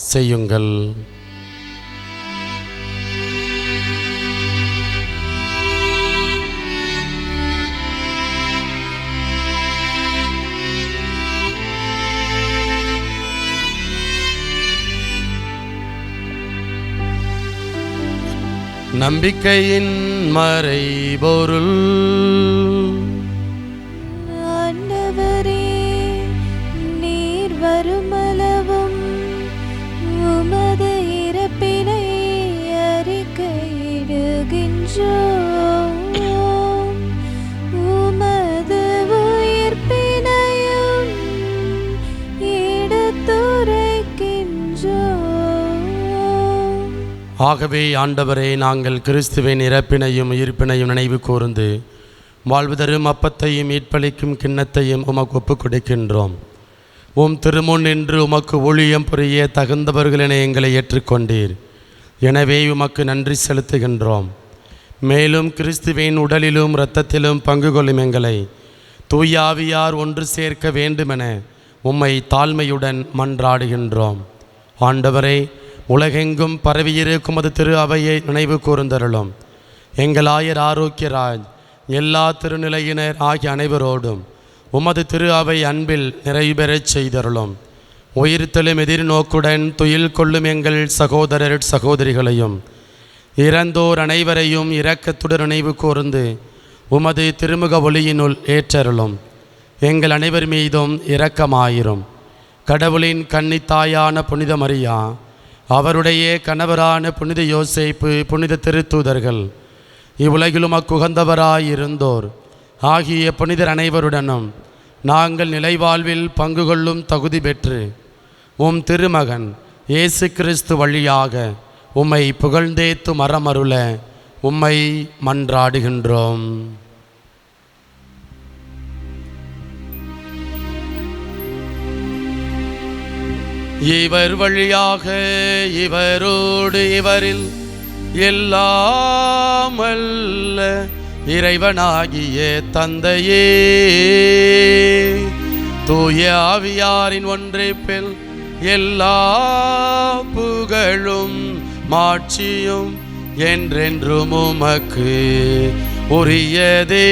செய்யுங்கள். நம்பிக்கையின் மறைபொருள். ஆண்டவரே, நீர் வருமளவும் உமது இறப்பினை அறிக்கையிடுகின்றோம், உமது உயிர்ப்பினையும் எடுத்துரைக்கின்றோம். ஆகவே ஆண்டவரே, நாங்கள் கிறிஸ்துவின் இறப்பினையும் உயிர்ப்பினையும் நினைவு கூர்ந்து வாழ்வு தரும் அப்பத்தையும் மீட்பளிக்கும் கிண்ணத்தையும் உமக்கு ஒப்புக் கொடுக்கின்றோம். உம் திருமுன் நின்று உமக்கு ஊழியம் புரிய தகுந்தவர்கள் என எங்களை ஏற்றுக்கொண்டீர். எனவே உமக்கு நன்றி செலுத்துகின்றோம். மேலும் கிறிஸ்துவின் உடலிலும் இரத்தத்திலும் பங்கு கொள்ளும் எங்களை தூயாவியார் ஒன்று சேர்க்க வேண்டுமென உம்மை தாழ்மையுடன் மன்றாடுகின்றோம். ஆண்டவரே, உலகெங்கும் பரவியிருக்கும் அது திரு அவையை நினைவு கூர்ந்தருளும். எங்கள் ஆயர் ஆரோக்கியராஜ் எல்லா திருநிலையினர் ஆகிய அனைவரோடும் உமது திரு அவை அன்பில் நிறைவேறச் செய்தருளும். உயிர்த்தெழும் எதிர்நோக்குடன் துயில் கொள்ளும் எங்கள் சகோதரர் சகோதரிகளையும் இறந்தோர் அனைவரையும் இரக்கத்துடன் நினைவு கூர்ந்து உமது திருமுக ஒளியினுள் ஏற்றருளும். எங்கள் அனைவர் மீதும் இரக்கமாயிரும். கடவுளின் கன்னித்தாயான புனித மரியா, அவருடைய கணவரான புனித யோசேப்பு, புனித திருத்தூதர்கள், இவ்வுலகிலும் அக்குகந்தவராயிருந்தோர் ஆகிய புனிதர் அனைவருடனும் நாங்கள் நிலைவாழ்வில் பங்கு கொள்ளும் தகுதி பெற்று உம் திருமகன் இயேசு கிறிஸ்து வழியாக உம்மை புகழ்ந்தேத்து மரமருள உம்மை மன்றாடுகின்றோம். இவர் வழியாக இவரோடு இவரில் எல்லாம் அல்ல இறைவனாகிய தந்தையே, தூய ஆவியாரின் ஒன்றிப்பில் எல்லா புகழும் மாட்சியும் என்றென்றும் உமக்கு உரியதே.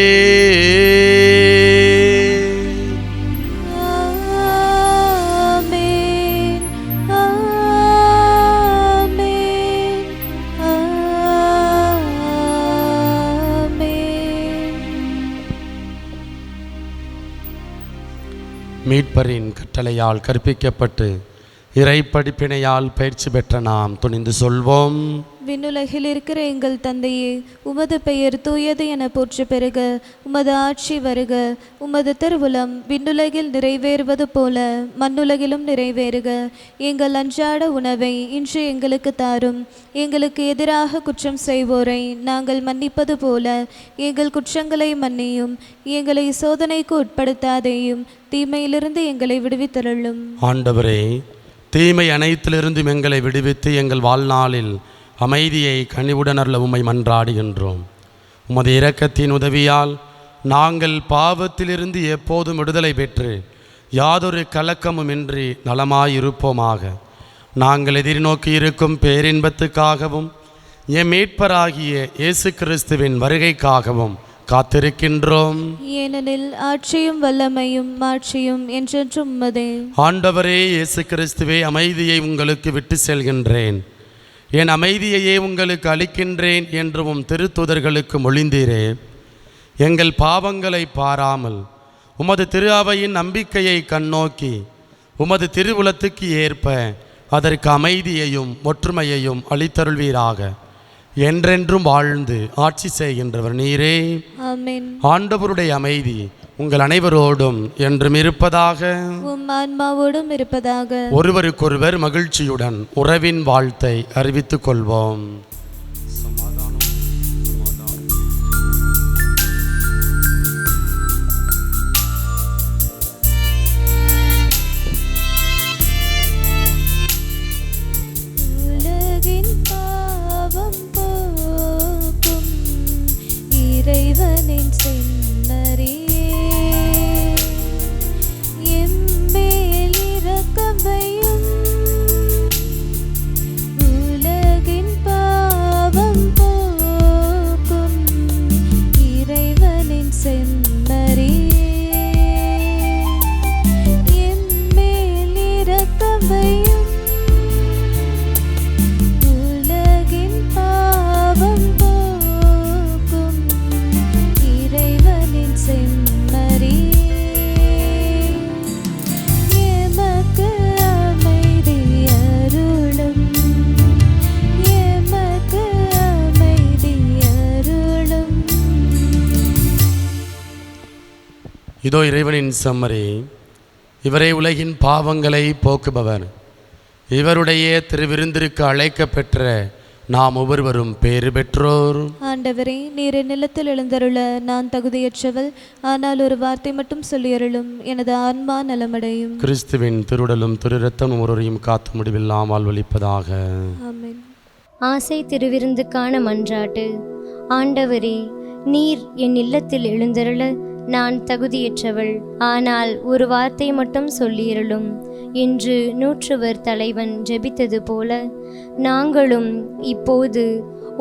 மீட்பரின் கட்டளையால் கற்பிக்கப்பட்டு இறை படிப்பினையால் பயிற்சி பெற்ற நாம் துணிந்து சொல்வோம். விண்ணுலகில் இருக்கிற எங்கள் தந்தையே, உமது பெயர் தூயது என போற்ற பெறுக. உமது ஆட்சி வருக. உமது திருவுளம் விண்ணுலகில் நிறைவேறுவது போல மண்ணுலகிலும் நிறைவேறுக. எங்கள் அன்றாட உணவை இன்று எங்களுக்கு தாரும். எங்களுக்கு எதிராக குற்றம் செய்வோரை நாங்கள் மன்னிப்பது போல எங்கள் குற்றங்களை மன்னியும். எங்களை சோதனைக்கு உட்படுத்தாதேயும், தீமையிலிருந்து எங்களை விடுவித்தருளும். ஆண்டவரே, தீமை அனைத்திலிருந்தும் எங்களை விடுவித்து எங்கள் வாழ்நாளில் அமைதியை கனிவுடன் அருள உம்மை மன்றாடுகின்றோம். உமது இரக்கத்தின் உதவியால் நாங்கள் பாவத்திலிருந்து எப்போதும் விடுதலை பெற்று யாதொரு கலக்கமுமின்றி நலமாயிருப்போமாக. நாங்கள் எதிர்நோக்கி இருக்கும் பேரின்பத்துக்காகவும் என் மீட்பராகிய இயேசு கிறிஸ்துவின் வருகைக்காகவும் காத்திருக்கின்றோம். ஏனெனில் ஆட்சியும் வல்லமையும் மாட்சியும் என்றென்றும் உம்மதே. ஆண்டவரே இயேசு கிறிஸ்துவே, அமைதியை உங்களுக்கு விட்டு செல்கின்றேன், என் அமைதியையே உங்களுக்கு அளிக்கின்றேன் என்றும் திருத்தூதர்களுக்கு மொழிந்தீரே. எங்கள் பாவங்களை பாராமல் உமது திரு அவையின் நம்பிக்கையை கண்ணோக்கி உமது திருவுளத்துக்கு ஏற்ப அதற்கு அமைதியையும் ஒற்றுமையையும் அளித்தருள்வீராக. என்றென்றும் வாழ்ந்து ஆட்சி செய்கின்றவர் நீரே. ஆமென். ஆண்டவருடைய அமைதி உங்கள் அனைவரோடும் என்றும் இருப்பதாக. உம் ஆன்மாவோடும் இருப்பதாக. ஒருவருக்கொருவர் மகிழ்ச்சியுடன் உறவின் வாழ்த்தை அறிவித்துக் கொள்வோம். உலகின் பாவம் போக்கும் இறைவனின் செம்மறியே, எம்மேல் இரக்கம் வையும். உலகின் பாவம் போக்கும் இறைவனின் செம்மறியே, எம்மேல் இரக்கம் வையும். உலகின் பாவம் போக்கும் இறைவனின் செம்மறியே, எமக்கு அமைதி அருளும், எமக்கு அமைதி அருளும். இதோ இறைவனின் செம்மறி, இவரே உலகின் பாவங்களை போக்குபவர். இவருடைய திருவிருந்திற்கு அழைக்க பெற்ற நாம் ஒவ்வொருவரும் பேறு பெற்றோர். ஆண்டவரே, நீர் நிலத்தில் எழுந்தருள நான் தகுதியற்றவள், ஆனால் ஒரு வார்த்தை மட்டும் சொல்லியருளும், எனது ஆன்மா நலமடையும். கிறிஸ்துவின் திருவுடலும் திரு இரத்தமும் ஒருவரையும் காத்து முடிவில்லாமல் ஒலிப்பதாக. ஆமென். ஆசை திருவிருந்துக்கான மன்றாட்டு. ஆண்டவரே, நீர் என் இல்லத்தில் எழுந்தருள நான் தகுதியற்றவள், ஆனால் ஒரு வார்த்தை மட்டும் சொல்லியருளும் என்று நூற்றுவர் தலைவன் ஜெபித்தது போல நாங்களும் இப்போது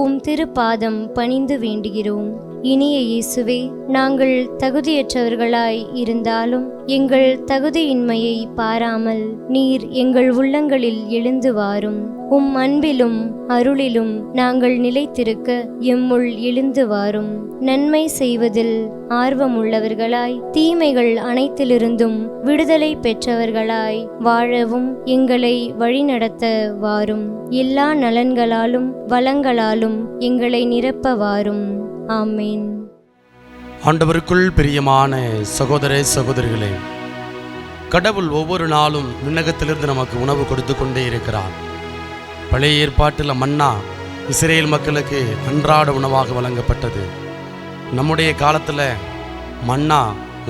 உம் திருப்பாதம் பணிந்து வேண்டுகிறோம். இனிய இயேசுவே, நாங்கள் தகுதியற்றவர்களாய் இருந்தாலும் எங்கள் தகுதியின்மையை பாராமல் நீர் எங்கள் உள்ளங்களில் எழுந்து வாரும். உம் அன்பிலும் அருளிலும் நாங்கள் நிலைத்திருக்க எம்முள் எழுந்து வாரும். நன்மை செய்வதில் ஆர்வமுள்ளவர்களாய் தீமைகள் அனைத்திலிருந்தும் விடுதலை பெற்றவர்களாய் வாழவும் எங்களை வழிநடத்த வாரும். எல்லா நலன்களாலும் வளங்களாலும் எங்களை நிரப்ப வாரும். ஆமேன். ஆண்டவருக்குள் பிரியமான சகோதர சகோதரிகளே, கடவுள் ஒவ்வொரு நாளும் விண்ணகத்திலிருந்து நமக்கு உணவு கொடுத்து கொண்டே இருக்கிறார். பழைய ஏற்பாட்டில் மன்னா இஸ்ரேல் மக்களுக்கு அன்றாட உணவாக வழங்கப்பட்டது. நம்முடைய காலத்தில் மன்னா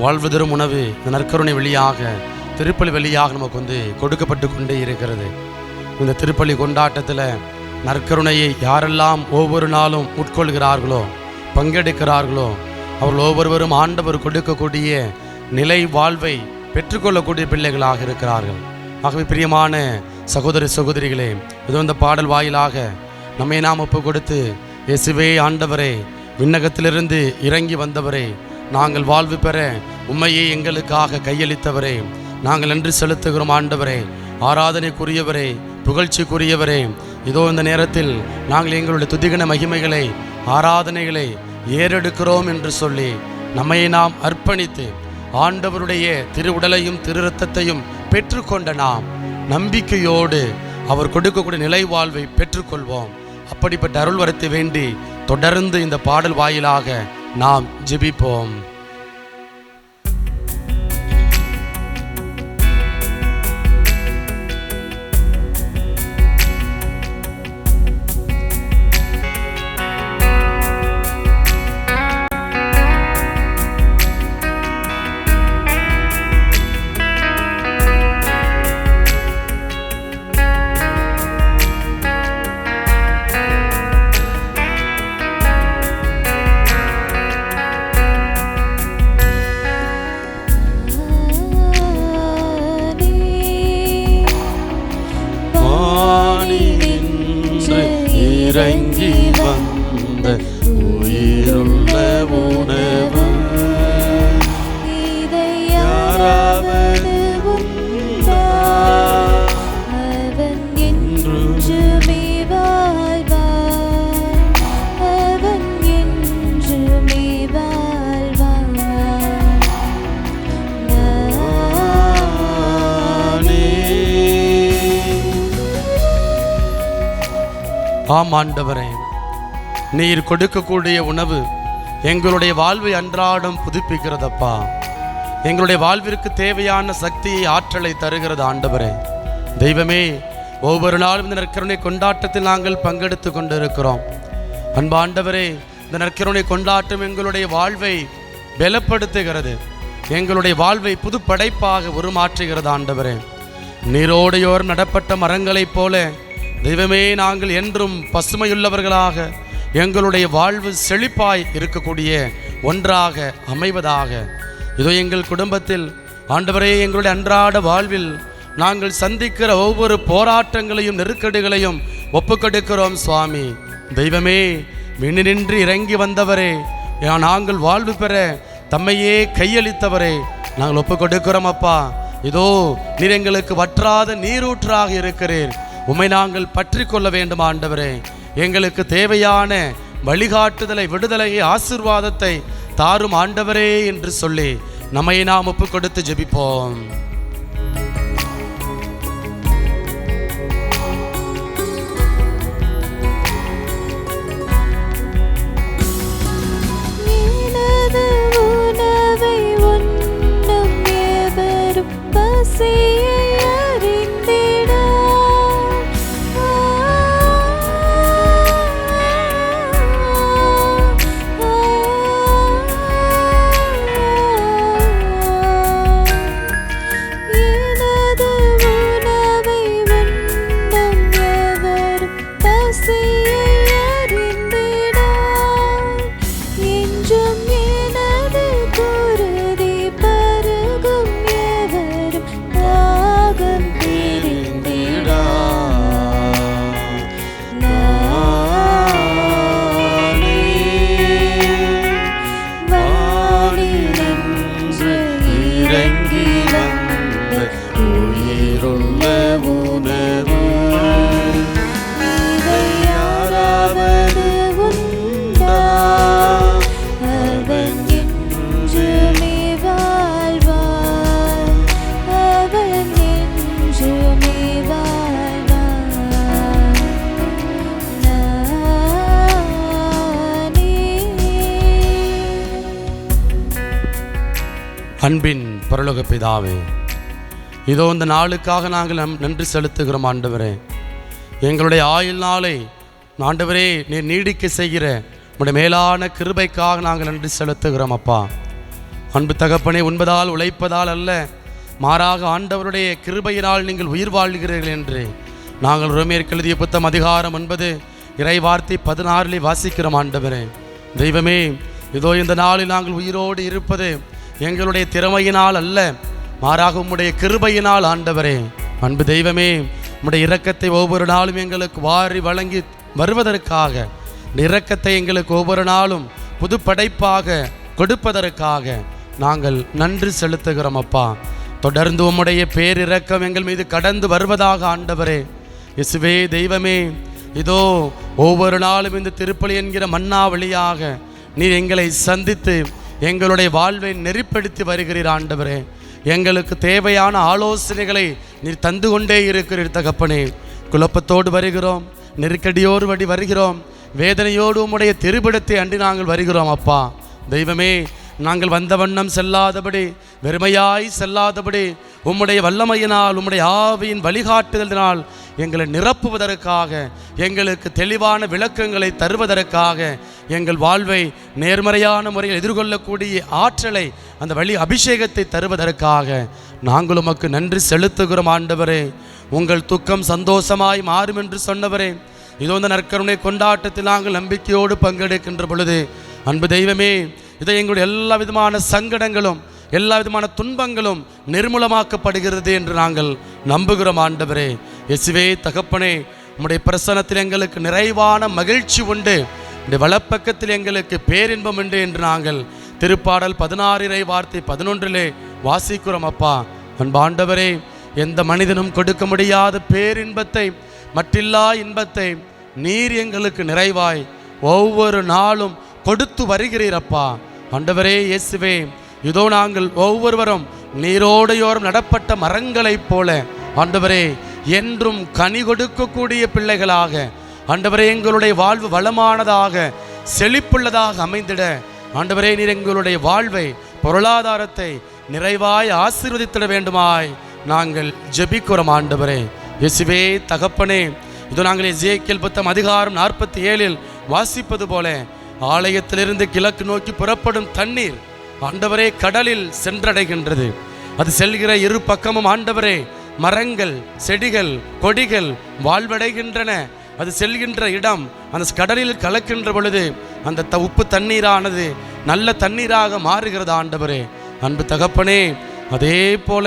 வாழ்வு தரும் உணவு இந்த நற்கருணை வழியாக, திருப்பலி வழியாக நமக்கு கொடுக்கப்பட்டு கொண்டே இருக்கிறது. இந்த திருப்பலி கொண்டாட்டத்தில் நற்கருணையை யாரெல்லாம் ஒவ்வொரு நாளும் உட்கொள்கிறார்களோ, பங்கெடுக்கிறார்களோ, அவர்கள் ஒவ்வொருவரும் ஆண்டவர் கொடுக்கக்கூடிய நிலை வாழ்வை பெற்றுக்கொள்ளக்கூடிய பிள்ளைகளாக இருக்கிறார்கள். ஆகவே பிரியமான சகோதர சகோதரிகளே, இது இந்த பாடல் வாயிலாக நம்மை நாம் ஒப்பு கொடுத்து, இயேசுவே ஆண்டவரே, விண்ணகத்திலிருந்து இறங்கி வந்தவரே, நாங்கள் வாழ்வு பெற உம்மையே எங்களுக்காக கையளித்தவரே, நாங்கள் நன்றி செலுத்துகிறோம் ஆண்டவரே, ஆராதனைக்குரியவரே, புகழ்ச்சிக்குரியவரே. இதோ இந்த நேரத்தில் நாங்கள் எங்களுடைய துதிகன மகிமைகளை, ஆராதனைகளை ஏறெடுக்கிறோம் என்று சொல்லி நம்மை நாம் அர்ப்பணித்து ஆண்டவருடைய திருவுடலையும் திரு இரத்தத்தையும் பெற்றுக்கொண்ட நாம் நம்பிக்கையோடு அவர் கொடுக்கக்கூடிய நிலை வாழ்வை பெற்றுக்கொள்வோம். அப்படிப்பட்ட அருள் வரத்தை வேண்டி தொடர்ந்து இந்த பாடல் வாயிலாக நாம் ஜெபிப்போம். இறங்கி வந்த உயிருள்ள உணவு இதை யாராவது உண்டா? அவன் என்றுமே வாழ்வான், அவன் என்றுமே வாழ்வான். ஆம் ஆண்டவரே, நீர் கொடுக்கக்கூடிய உணவு எங்களுடைய வாழ்வை அன்றாடம் புதுப்பிக்கிறதப்பா. எங்களுடைய வாழ்விற்கு தேவையான சக்தியை, ஆற்றலை தருகிறது ஆண்டவரே. தெய்வமே, ஒவ்வொரு நாளும் இந்த நற்கருணை கொண்டாட்டத்தில் நாங்கள் பங்கெடுத்து கொண்டிருக்கிறோம். அன்பு ஆண்டவரே, இந்த நற்கருணை கொண்டாட்டம் எங்களுடைய வாழ்வை பலப்படுத்துகிறது, எங்களுடைய வாழ்வை புது படைப்பாக உருமாற்றுகிறது ஆண்டவரே. நீரோடையோர் நடப்பட்ட மரங்களைப் போல தெய்வமே, நாங்கள் என்றும் பசுமையுள்ளவர்களாக எங்களுடைய வாழ்வு செழிப்பாய் இருக்கக்கூடிய ஒன்றாக அமைவதாக. இதோ எங்கள் குடும்பத்தில் ஆண்டவரே, எங்களுடைய அன்றாட வாழ்வில் நாங்கள் சந்திக்கிற ஒவ்வொரு போராட்டங்களையும் நெருக்கடிகளையும் ஒப்புக்கொடுக்கிறோம் சுவாமி. தெய்வமே, விண்ணினின்று இறங்கி வந்தவரே, நாங்கள் வாழ்வு பெற தம்மையே கையளித்தவரே, நாங்கள் ஒப்புக்கொடுக்கிறோம் அப்பா. இதோ நீர் எங்களுக்கு வற்றாத நீரூற்றாக இருக்கிறீர். உம்மை நாங்கள் பற்றி கொள்ள வேண்டும் ஆண்டவரே. எங்களுக்கு தேவையான வழிகாட்டுதலை, விடுதலையை, ஆசீர்வாதத்தை தாரும் ஆண்டவரே என்று சொல்லி நம்மை நாம் ஒப்பு கொடுத்து ஜெபிப்போம். அன்பின் பரலோக பிதாவே, இதோ இந்த நாளுக்காக நாங்கள் நன்றி செலுத்துகிறோம் ஆண்டவரே. எங்களுடைய ஆயுள் நாளை ஆண்டவரே நீர் நீடிக்க செய்கிற உடைய மேலான கிருபைக்காக நாங்கள் நன்றி செலுத்துகிறோம் அப்பா. அன்பு தகப்பனே, உண்பதால் உழைப்பதால் அல்ல, மாறாக ஆண்டவருடைய கிருபையினால் நீங்கள் உயிர் வாழ்கிறீர்கள் என்று நாங்கள் ரோமேயருக்கு எழுதிய புத்தகம் அதிகாரம் 9 இறை வார்த்தை 16 வாசிக்கிறோம் ஆண்டவரே. தெய்வமே, இதோ இந்த நாளில் நாங்கள் உயிரோடு இருப்பது எங்களுடைய திறமையினால் அல்ல, மாறாக உம்முடைய கிருபையினால் ஆண்டவரே. அன்பு தெய்வமே, உம்முடைய இரக்கத்தை ஒவ்வொரு நாளும் எங்களுக்கு வாரி வழங்கி வருவதற்காக, இரக்கத்தை எங்களுக்கு ஒவ்வொரு நாளும் புது படைப்பாக கொடுப்பதற்காக நாங்கள் நன்றி செலுத்துகிறோம் அப்பா. தொடர்ந்து உம்முடைய பேரிரக்கம் எங்கள் மீது கடந்து வருவதாக ஆண்டவரே. இயேசுவே தெய்வமே, இதோ ஒவ்வொரு நாளும் இந்த திருப்பலி என்கிற மன்னா வழியாக நீர் எங்களை சந்தித்து எங்களுடைய வாழ்வை நெறிப்படுத்தி வருகிறீர் ஆண்டவரே. எங்களுக்கு தேவையான ஆலோசனைகளை நீர் தந்து கொண்டே இருக்கிறீர் தகப்பனே. குழப்பத்தோடு வருகிறோம், நெருக்கடியோடு வருகிறோம், வேதனையோடு உம்முடைய திருப்பிடத்தை அண்டி நாங்கள் வருகிறோம் அப்பா. தெய்வமே, நாங்கள் வந்த வண்ணம் செல்லாதபடி, வெறுமையாய் செல்லாதபடி உம்முடைய வல்லமையினால், உம்முடைய ஆவியின் வழிகாட்டுதலினால் எங்களை நிரப்புவதற்காக, எங்களுக்கு தெளிவான விளக்கங்களை தருவதற்காக, எங்கள் வாழ்வை நேர்மறையான முறையில் எதிர்கொள்ளக்கூடிய ஆற்றலை, அந்த வழி அபிஷேகத்தை தருவதற்காக நாங்கள் உமக்கு நன்றி செலுத்துகிறோம் ஆண்டவரே. உங்கள் துக்கம் சந்தோஷமாய் மாறும் என்று சொன்னவரே, இதோ இந்த நற்கருணை கொண்டாட்டத்தில் நாங்கள் நம்பிக்கையோடு பங்கெடுக்கின்ற பொழுது அன்பு தெய்வமே, இதை எங்களுடைய எல்லா விதமான சங்கடங்களும் எல்லா விதமான துன்பங்களும் நிர்மூலமாக்கப்படுகிறது என்று நாங்கள் நம்புகிறோம் ஆண்டவரே. இயேசுவே தகப்பனே, உம்முடைய பிரசன்னத்தில் எங்களுக்கு நிறைவான மகிழ்ச்சி உண்டு, உடைய வலப்பக்கத்தில் எங்களுக்கு பேரின்பம் உண்டு என்று நாங்கள் திருப்பாடல் 16 இறை வார்த்தை 11 வாசிக்கிறோம். அப்பா அன்பாண்டவரே, எந்த மனிதனும் கொடுக்க முடியாத பேரின்பத்தை, மட்டில்லா இன்பத்தை நீர் எங்களுக்கு நிறைவாய் ஒவ்வொரு நாளும் கொடுத்து வருகிறீரப்பா. ஆண்டவரே இயேசுவே, இதோ நாங்கள் ஒவ்வொருவரும் நீரோடையோரம் நடப்பட்ட மரங்களைப் போல ஆண்டவரே என்றும் கனி கொடுக்கக்கூடிய பிள்ளைகளாக, ஆண்டவரே எங்களுடைய வாழ்வு வளமானதாக செழிப்புள்ளதாக அமைந்திட ஆண்டவரே நீர் எங்களுடைய வாழ்வை, பொருளாதாரத்தை நிறைவாய் ஆசீர்வதித்திட வேண்டுமாய் நாங்கள் ஜெபிக்கிறோம். ஆண்டவரே இயேசுவே தகப்பனே, இதோ நாங்கள் எசேக்கியேல் புத்தகம் அதிகாரம் 47 வாசிப்பது போல ஆலயத்திலிருந்து கிழக்கு நோக்கி புறப்படும் தண்ணீர் ஆண்டவரே கடலில் சென்றடைகின்றது. அது செல்கிற இரு பக்கமும் ஆண்டவரே மரங்கள், செடிகள், கொடிகள் வாழ்வடைகின்றன. அது செல்கின்ற இடம் அந்த கடலில் கலக்கின்ற பொழுது அந்த உப்பு தண்ணீரானது நல்ல தண்ணீராக மாறுகிறது. ஆண்டவரே அன்பு தகப்பனே, அதே போல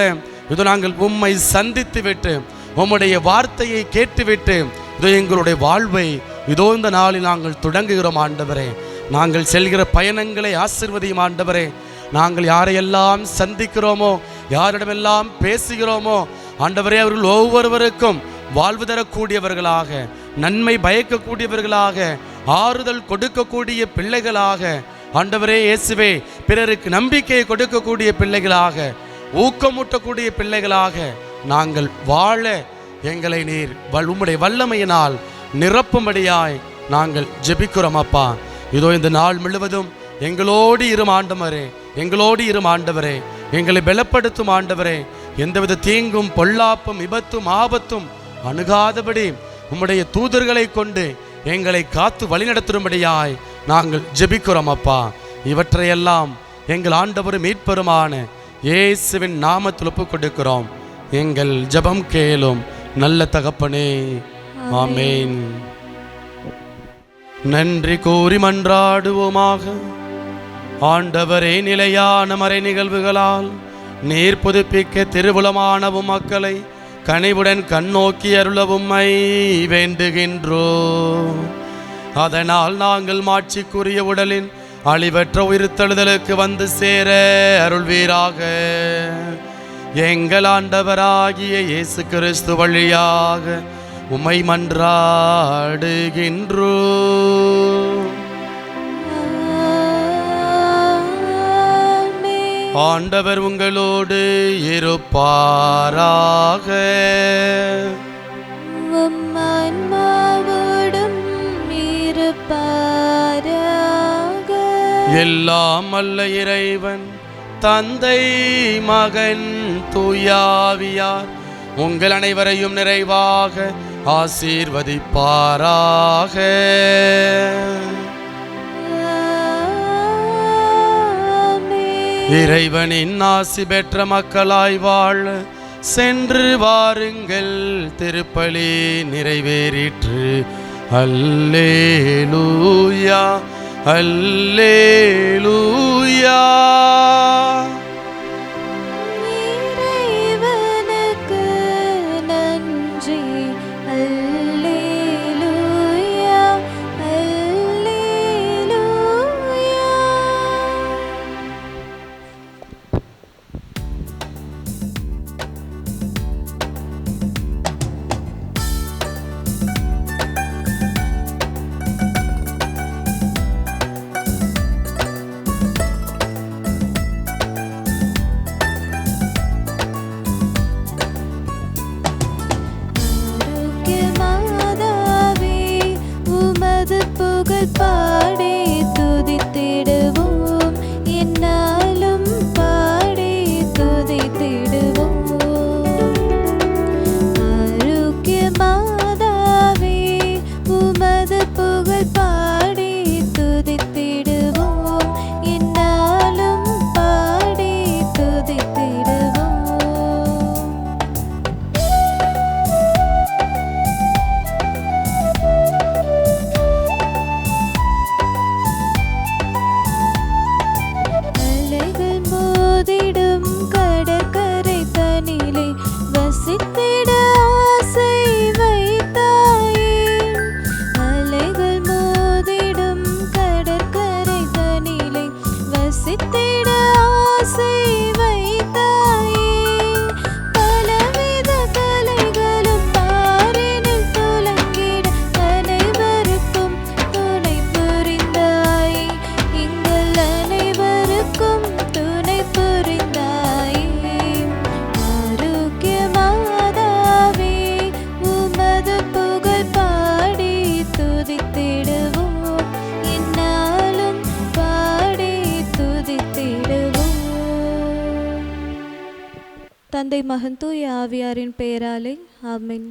இதோ நாங்கள் உம்மை சந்தித்து விட்டு உம்முடைய வார்த்தையை கேட்டுவிட்டு இதோ எங்களுடைய வாழ்வை இதோ இந்த நாளில் நாங்கள் தொடங்குகிறோம். ஆண்டவரே நாங்கள் செல்கிற பயணங்களை ஆசீர்வதியும். ஆண்டவரே நாங்கள் யாரையெல்லாம் சந்திக்கிறோமோ, யாரிடமெல்லாம் பேசுகிறோமோ ஆண்டவரே அவர்கள் ஒவ்வொருவருக்கும் வாழ்வு தரக்கூடியவர்களாக, நன்மை பயக்கக்கூடியவர்களாக, ஆறுதல் கொடுக்கக்கூடிய பிள்ளைகளாக ஆண்டவரே இயேசுவே பிறருக்கு நம்பிக்கையை கொடுக்கக்கூடிய பிள்ளைகளாக, ஊக்கமூட்டக்கூடிய பிள்ளைகளாக நாங்கள் வாழ எங்களை நீர் உம்முடைய வல்லமையினால் நிரப்பும்படியாய் நாங்கள் ஜெபிக்கிறோம். அப்பா இதோ இந்த நாள் முழுவதும் எங்களோடு இரும் ஆண்டவரே, எங்களோடு இரும் ஆண்டவரே, எங்களை பலப்படுத்தும் ஆண்டவரே. எந்தவித தீங்கும் பொல்லாப்பும் விபத்தும் ஆபத்தும் அணுகாதபடி உம்முடைய தூதர்களை கொண்டு எங்களை காத்து வழிநடத்தும்படியாய் நாங்கள் ஜெபிக்கிறோம். அப்பா இவற்றையெல்லாம் எங்கள் ஆண்டவரும் மீட்பருமான இயேசுவின் நாமத்தில் ஒப்புக் கொடுக்கிறோம். எங்கள் ஜெபம் கேளும் நல்ல தகப்பனே, ஆமேன். நன்றி கூறி மன்றாடுவோமாக. ஆண்டவரே, நிலையான மறை நிகழ்வுகளால் நீர் புதுப்பிக்க திருவுளமானவும் மக்களை கனிவுடன் கண்ணோக்கி அருளவும்மை வேண்டுகின்றோம். அதனால் நாங்கள் மாட்சிக்குரிய உடலின் அழிவற்ற உயிர்த்தெழுதலுக்கு வந்து சேர அருள்வீராக. எங்கள் ஆண்டவராகிய இயேசு கிறிஸ்து வழியாக உம்மை மன்றாடுகின்றோம். ஆண்டவர் உங்களோடு இருப்பாராக. எல்லாம் அல்ல இறைவன் தந்தை, மகன், தூயாவியார் உங்கள் அனைவரையும் நிறைவாக ஆசீர்வதிப்பாராக. இறைவனின் ஆசி பெற்ற மக்களாய் வாழ சென்று வாருங்கள். திருப்பலி நிறைவேறிற்று. அல்லேலூயா, அல்லேலூயா. இறைவனுக்கு நன்றி. அல்லேலூயா, அல்லேலூயா. தந்தை மகன் தூய ஆவியாரின் பெயராலே ஆமென்.